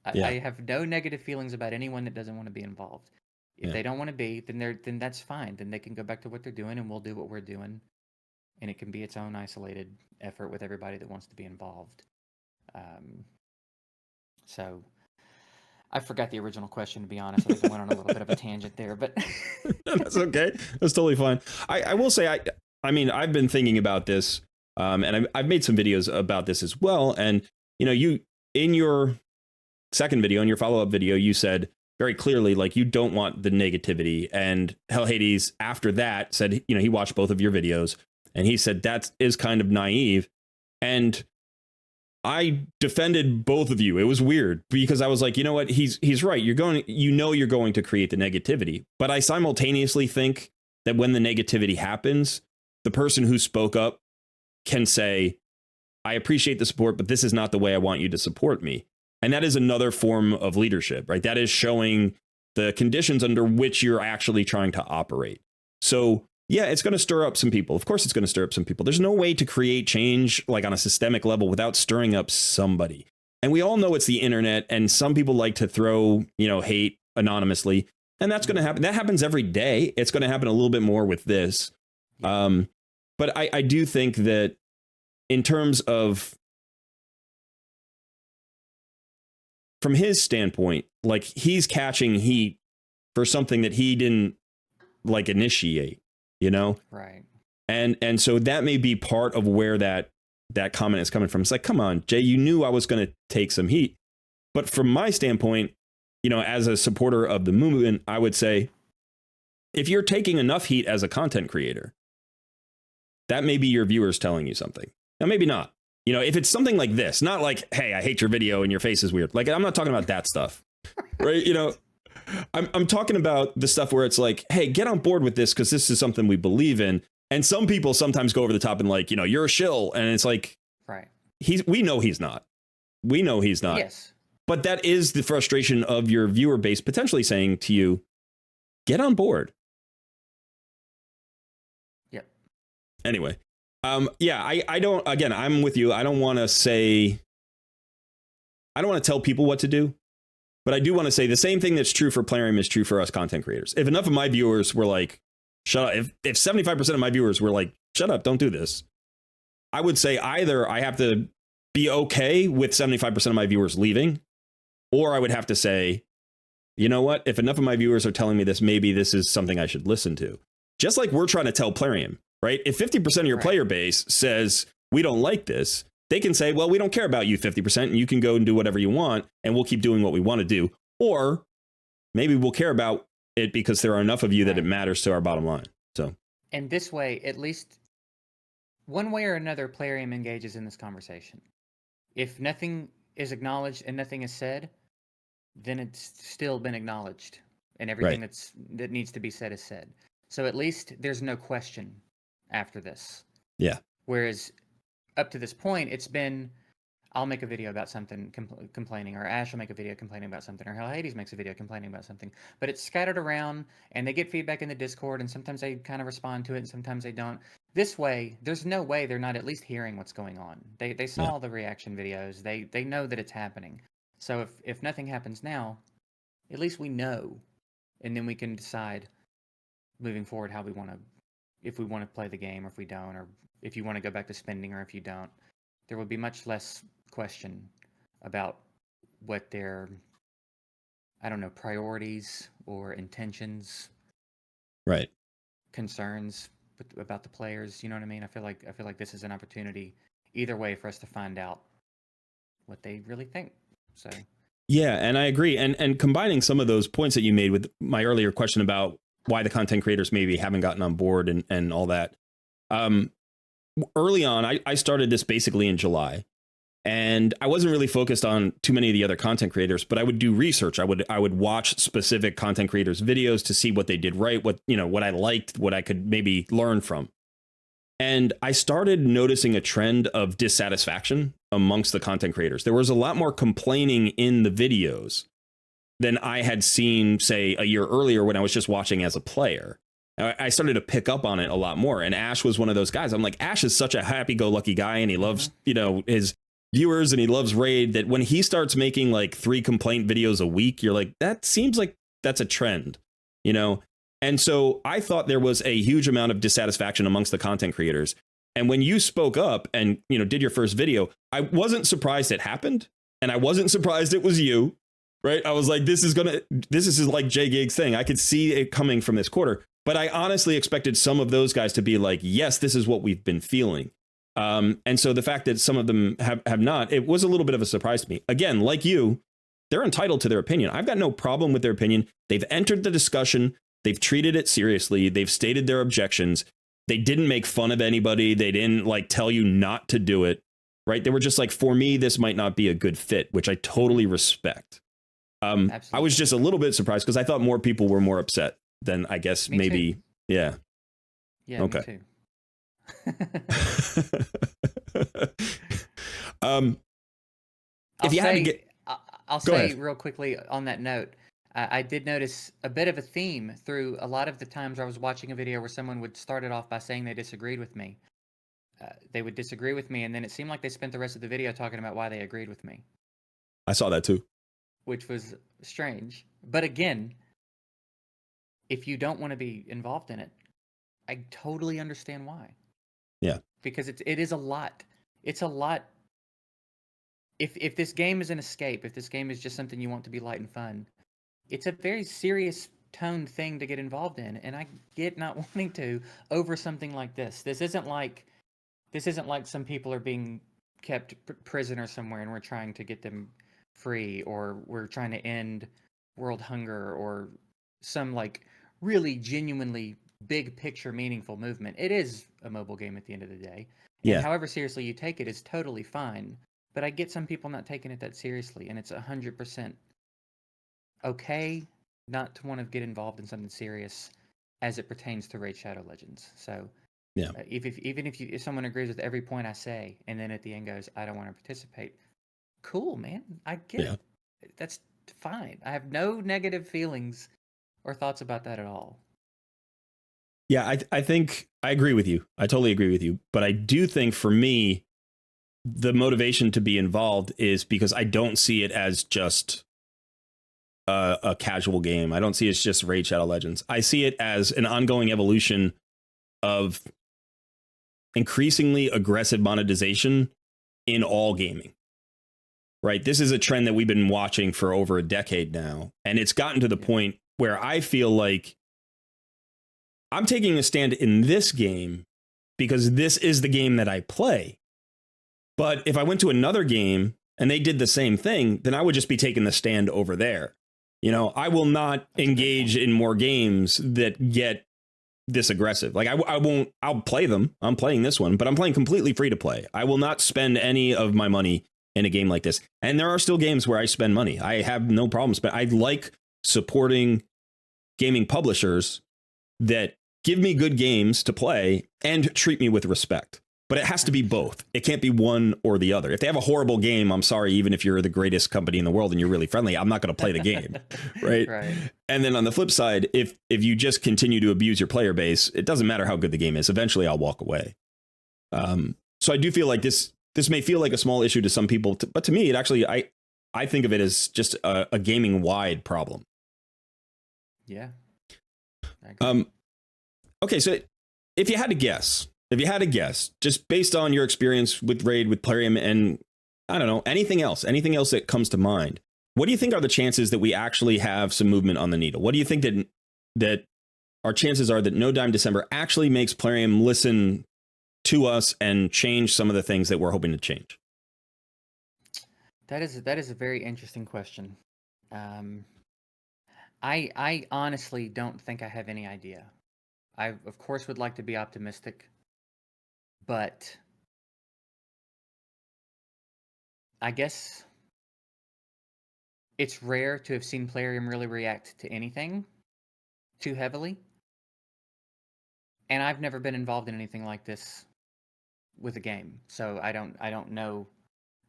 I have no negative feelings about anyone that doesn't want to be involved. If they don't want to be, then that's fine. Then they can go back to what they're doing, and we'll do what we're doing. And it can be its own isolated effort with everybody that wants to be involved. So I forgot the original question, to be honest. I think I went on a little bit of a tangent there, but that's okay. That's totally fine. I will say, I mean, I've been thinking about this, and I've made some videos about this as well. And, you know, you, in your second video, in your follow-up video, you said very clearly, like, you don't want the negativity. And Hell Hades, after that, said, you know, he watched both of your videos, and he said that is kind of naive. And I defended both of you. It was weird, because I was like, you know what, he's right. You're going to create the negativity. But I simultaneously think that when the negativity happens, the person who spoke up can say, I appreciate the support, but this is not the way I want you to support me. And that is another form of leadership, right? That is showing the conditions under which you're actually trying to operate. So yeah, it's going to stir up some people. Of course, it's going to stir up some people. There's no way to create change, like, on a systemic level without stirring up somebody. And we all know it's the internet, and some people like to throw, you know, hate anonymously. And that's going to happen. That happens every day. It's going to happen a little bit more with this. Yeah. But I do think that in terms of, from his standpoint, like, he's catching heat for something that he didn't like initiate, you know? Right. And so that may be part of where that comment is coming from. It's like, come on, Jay, you knew I was going to take some heat. But from my standpoint, you know, as a supporter of the movement, I would say, if you're taking enough heat as a content creator, that may be your viewers telling you something. Now, maybe not. You know, if it's something like this, not like, hey, I hate your video and your face is weird. Like, I'm not talking about that stuff, right? You know, I'm talking about the stuff where it's like, hey, get on board with this because this is something we believe in. And some people sometimes go over the top and like, you know, you're a shill. And it's like, right. We know he's not. We know he's not. Yes. But that is the frustration of your viewer base potentially saying to you, get on board. Yep. Anyway, yeah, I don't, again, I'm with you. I don't want to tell people what to do, but I do want to say the same thing that's true for Plarium is true for us content creators. If enough of my viewers were like, shut up, if 75% of my viewers were like, shut up, don't do this, I would say either I have to be okay with 75% of my viewers leaving, or I would have to say, you know what, if enough of my viewers are telling me this, maybe this is something I should listen to. Just like we're trying to tell Plarium, right? If 50% of your player base says, we don't like this, they can say, well, we don't care about you 50%, and you can go and do whatever you want, and we'll keep doing what we want to do. Or maybe we'll care about it because there are enough of you that it matters to our bottom line. So, and this way, at least one way or another, Plarium engages in this conversation. If nothing is acknowledged and nothing is said, then it's still been acknowledged, and everything that needs to be said is said. So at least there's no question after this. Yeah. Whereas up to this point, it's been, I'll make a video about something complaining, or Ash will make a video complaining about something, or Hell Hades makes a video complaining about something. But it's scattered around, and they get feedback in the Discord, and sometimes they kind of respond to it, and sometimes they don't. This way, there's no way they're not at least hearing what's going on. They saw the reaction videos. They know that it's happening. So if nothing happens now, at least we know, and then we can decide moving forward how we want to, if we want to play the game or if we don't, or if you want to go back to spending or if you don't. There would be much less question about what their, I don't know, priorities or intentions, concerns about the players. You know what I mean? I feel like this is an opportunity either way for us to find out what they really think. So yeah, and I agree. And combining some of those points that you made with my earlier question about why the content creators maybe haven't gotten on board and all that. Early on, I started this basically in July, and I wasn't really focused on too many of the other content creators, but I would do research. I would watch specific content creators' videos to see what they did right, what I liked, what I could maybe learn from. And I started noticing a trend of dissatisfaction amongst the content creators. There was a lot more complaining in the videos than I had seen, say, a year earlier when I was just watching as a player. I started to pick up on it a lot more. And Ash was one of those guys. I'm like, Ash is such a happy-go-lucky guy, and he loves, his viewers, and he loves Raid, that when he starts making like 3 complaint videos a week, you're like, that seems like that's a trend, And so I thought there was a huge amount of dissatisfaction amongst the content creators. And when you spoke up and, did your first video, I wasn't surprised it happened. And I wasn't surprised it was you, right? I was like, this is like Jgigs thing. I could see it coming from this quarter. But I honestly expected some of those guys to be like, yes, this is what we've been feeling. And so the fact that some of them have not, it was a little bit of a surprise to me. Again, like you, they're entitled to their opinion. I've got no problem with their opinion. They've entered the discussion. They've treated it seriously. They've stated their objections. They didn't make fun of anybody. They didn't tell you not to do it, right? They were just like, for me, this might not be a good fit, which I totally respect. I was just a little bit surprised because I thought more people were more upset than I guess me maybe. Too. Yeah. Yeah. Okay. Me too. If you had to get, I'll say real quickly on that note, I did notice a bit of a theme through a lot of the times I was watching a video where someone would start it off by saying they disagreed with me. They would disagree with me, and then it seemed like they spent the rest of the video talking about why they agreed with me. I saw that too. Which was strange. But again, if you don't want to be involved in it, I totally understand why. Yeah. Because it is a lot. It's a lot. If this game is an escape, if this game is just something you want to be light and fun, it's a very serious toned thing to get involved in, and I get not wanting to over something like this. This isn't like some people are being kept prisoner somewhere and we're trying to get them free, or we're trying to end world hunger, or some like really genuinely big picture meaningful movement. It is a mobile game at the end of the day, and Yeah. however seriously you take it is totally fine. But I get some people not taking it that seriously, and it's 100% okay not to want to get involved in something serious as it pertains to Raid Shadow Legends. So Yeah. if someone agrees with every point I say, and then at the end goes, I don't want to participate, cool, man. I get Yeah. it. That's fine. I have no negative feelings or thoughts about that at all. Yeah, I think I agree with you. I totally agree with you. But I do think for me, the motivation to be involved is because I don't see it as just a casual game. I don't see it as just Raid Shadow Legends. I see it as an ongoing evolution of increasingly aggressive monetization in all gaming. Right? This is a trend that we've been watching for over a decade now. And it's gotten to the point where I feel like I'm taking a stand in this game because this is the game that I play. But if I went to another game and they did the same thing, then I would just be taking the stand over there. You know, I will not engage in more games that get this aggressive. Like I won't, I'll play them. I'm playing this one, but I'm playing completely free to play. I will not spend any of my money in a game like this. And there are still games where I spend money. I have no problems, but I like supporting gaming publishers that give me good games to play and treat me with respect. But it has to be both. It can't be one or the other. If they have a horrible game, I'm sorry, even if you're the greatest company in the world and you're really friendly, I'm not going to play the game. Right? Right. And then on the flip side, if you just continue to abuse your player base, it doesn't matter how good the game is. Eventually, I'll walk away. So I do feel like this may feel like a small issue to some people, but to me, it actually, I think of it as just a gaming wide problem. Yeah. Okay, so if you had to guess, just based on your experience with Raid, with Plarium, and I don't know, anything else that comes to mind, what do you think are the chances that we actually have some movement on the needle? What do you think that our chances are that NoDimeDecember actually makes Plarium listen to us and change some of the things that we're hoping to change? That is a very interesting question. I honestly don't think I have any idea. I, of course, would like to be optimistic, but I guess it's rare to have seen Plarium really react to anything too heavily. And I've never been involved in anything like this with a game, so I don't know.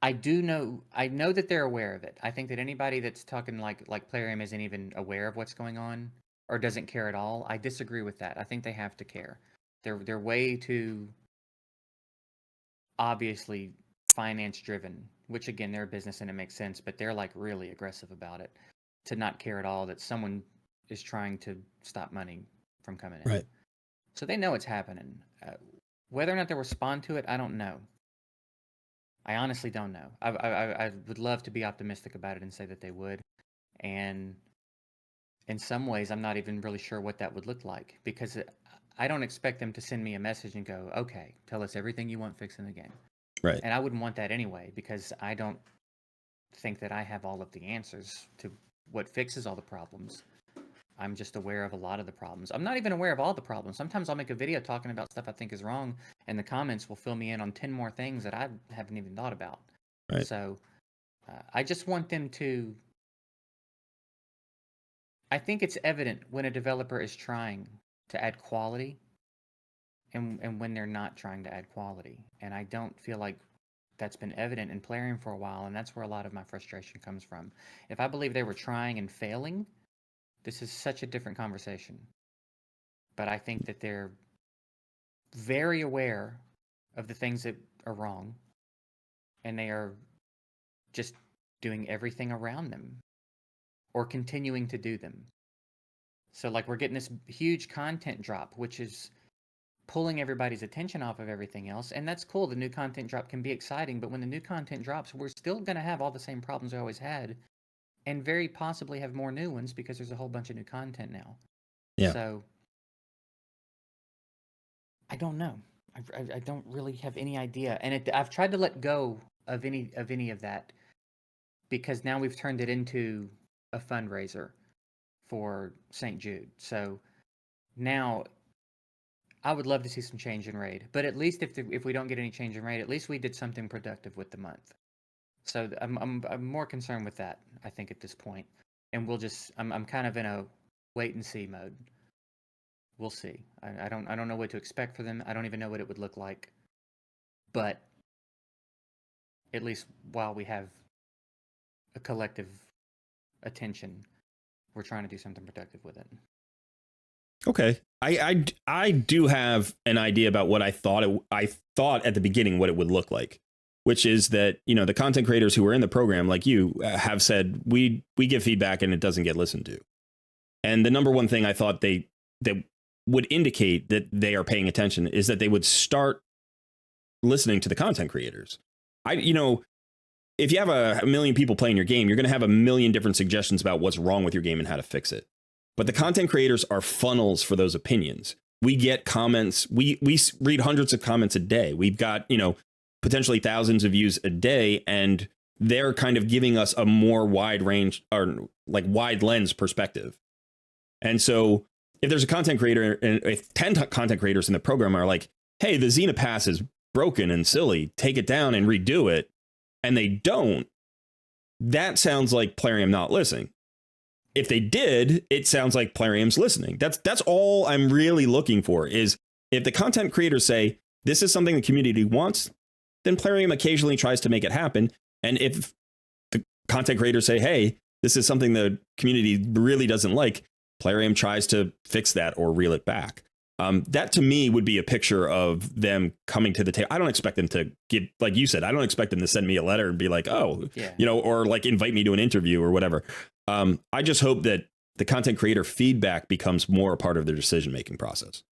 I know that they're aware of it. I think that anybody that's talking like Plarium isn't even aware of what's going on or doesn't care at all. I disagree with that. I think they have to care. They're way too obviously finance driven, which again, they're a business and it makes sense, but they're like really aggressive about it, to not care at all that someone is trying to stop money from coming in. Right. So they know it's happening. Whether or not they'll respond to it, I don't know. I honestly don't know. I would love to be optimistic about it and say that they would. And in some ways, I'm not even really sure what that would look like, because I don't expect them to send me a message and go, okay, tell us everything you want fixed in the game. Right. And I wouldn't want that anyway, because I don't think that I have all of the answers to what fixes all the problems. I'm just aware of a lot of the problems. I'm not even aware of all the problems. Sometimes I'll make a video talking about stuff I think is wrong, and the comments will fill me in on 10 more things that I haven't even thought about. Right. So I just want them to... I think it's evident when a developer is trying to add quality and when they're not trying to add quality. And I don't feel like that's been evident in Plarium for a while, and that's where a lot of my frustration comes from. If I believe they were trying and failing, this is such a different conversation. But I think that they're very aware of the things that are wrong, and they are just doing everything around them or continuing to do them. So like we're getting this huge content drop, which is pulling everybody's attention off of everything else. And that's cool. The new content drop can be exciting, but when the new content drops, we're still going to have all the same problems we always had, and very possibly have more new ones because there's a whole bunch of new content now. Yeah. So I don't know. I don't really have any idea. And I've tried to let go of any of that, because now we've turned it into a fundraiser for St. Jude. So now I would love to see some change in raid, but at least if we don't get any change in raid, at least we did something productive with the month. So I'm more concerned with that, I think, at this point. And we'll just I'm kind of in a wait and see mode. We'll see. I don't know what to expect for them. I don't even know what it would look like. But at least while we have a collective attention, we're trying to do something productive with it. Okay. I do have an idea about what I thought at the beginning what it would look like, which is that, you know, the content creators who are in the program, like you, have said we give feedback and it doesn't get listened to. And the number one thing I thought that would indicate that they are paying attention is that they would start listening to the content creators. You know, if you have a million people playing your game, you're going to have a million different suggestions about what's wrong with your game and how to fix it. But the content creators are funnels for those opinions. We get comments. We read hundreds of comments a day. We've got, you know, potentially thousands of views a day, and they're kind of giving us a more wide range, or like wide lens perspective. And so if there's a content creator, and if 10 content creators in the program are like, hey, the Xena Pass is broken and silly, take it down and redo it, and they don't, that sounds like Plarium not listening. If they did, it sounds like Plarium's listening. That's all I'm really looking for, is if the content creators say this is something the community wants, then Plarium occasionally tries to make it happen. And if the content creators say, hey, this is something the community really doesn't like, Plarium tries to fix that or reel it back. That to me would be a picture of them coming to the table. I don't expect them to give, like you said, I don't expect them to send me a letter and be like, oh, yeah, you know, or like invite me to an interview or whatever. I just hope that the content creator feedback becomes more a part of their decision-making process.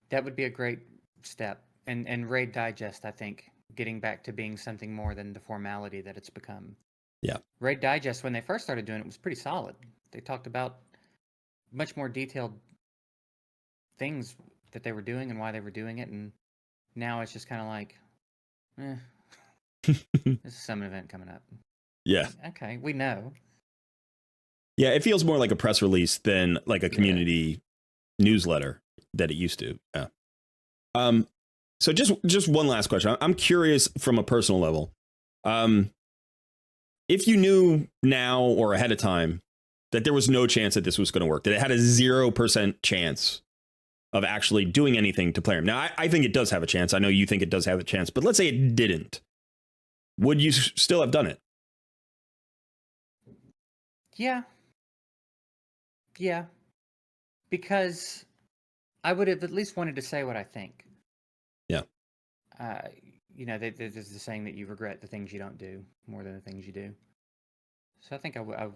That would be a great step. And Raid Digest, I think, getting back to being something more than the formality that it's become. Yeah. Raid Digest, when they first started doing it, was pretty solid. They talked about much more detailed things that they were doing and why they were doing it. And now it's just kind of like, this is some event coming up. Yeah. Okay, we know. Yeah, it feels more like a press release than like a community newsletter that it used to. Yeah. So just one last question. I'm curious from a personal level. If you knew now or ahead of time that there was no chance that this was going to work, that it had a 0% chance of actually doing anything to Plarium. Now, I think it does have a chance. I know you think it does have a chance, but let's say it didn't. Would you still have done it? Yeah. Yeah. Because I would have at least wanted to say what I think. Yeah. You know, there's the saying that you regret the things you don't do more than the things you do. So I think I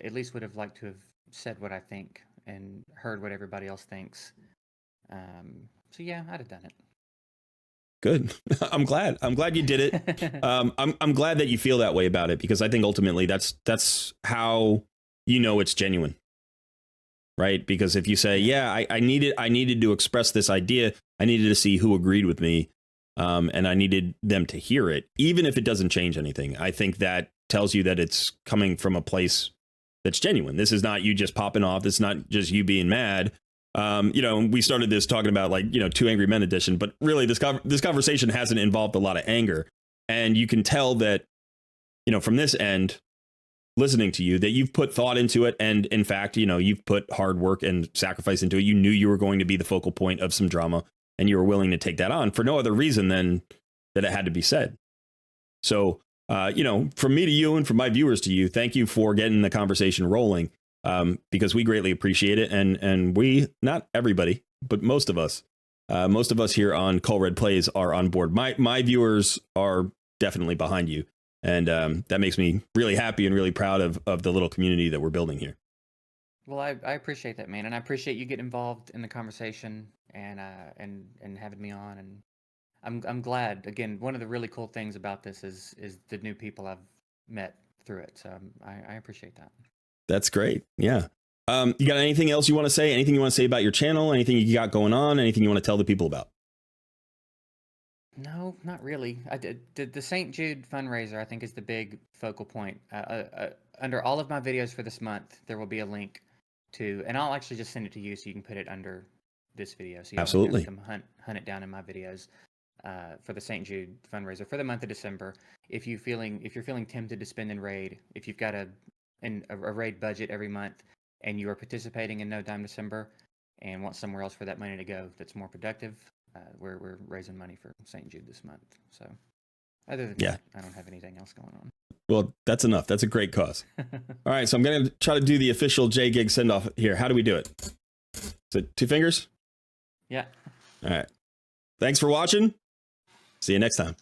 at least would have liked to have said what I think and heard what everybody else thinks. So yeah, I'd have done it. Good. I'm glad you did it. I'm glad that you feel that way about it, because I think ultimately that's how you know it's genuine. Right? Because if you say, yeah, I needed to express this idea, I needed to see who agreed with me, and I needed them to hear it, even if it doesn't change anything. I think that tells you that it's coming from a place that's genuine. This is not you just popping off. It's not just you being mad. You know, we started this talking about, like, you know, Two Angry Men edition, but really this conversation hasn't involved a lot of anger. And you can tell that, you know, from this end, listening to you, that you've put thought into it. And in fact, you know, you've put hard work and sacrifice into it. You knew you were going to be the focal point of some drama, and you were willing to take that on for no other reason than that it had to be said. So, you know, from me to you and from my viewers to you, thank you for getting the conversation rolling, because we greatly appreciate it. And we, not everybody, but most of us here on Call Red Plays are on board. My viewers are definitely behind you. And that makes me really happy and really proud of the little community that we're building here. Well, I appreciate that, man, and I appreciate you getting involved in the conversation and having me on. And I'm glad. Again, one of the really cool things about this is the new people I've met through it. So I appreciate that. That's great. Yeah. You got anything else you want to say? Anything you want to say about your channel? Anything you got going on? Anything you want to tell the people about? No, not really. I did the St. Jude fundraiser. I think is the big focal point. Under all of my videos for this month, there will be a link to, and I'll actually just send it to you so you can put it under this video, so you don't have Absolutely. to come hunt it down in my videos. For the St. Jude fundraiser for the month of December. If you're feeling tempted to spend in raid, if you've got a raid budget every month, and you are participating in NoDimeDecember and want somewhere else for that money to go that's more productive, we're raising money for St. Jude this month. So other than that, I don't have anything else going on. Well, that's enough. That's a great cause. All right, so I'm going to try to do the official Jgigs send-off here. How do we do it? Is it 2 fingers? Yeah. All right. Thanks for watching. See you next time.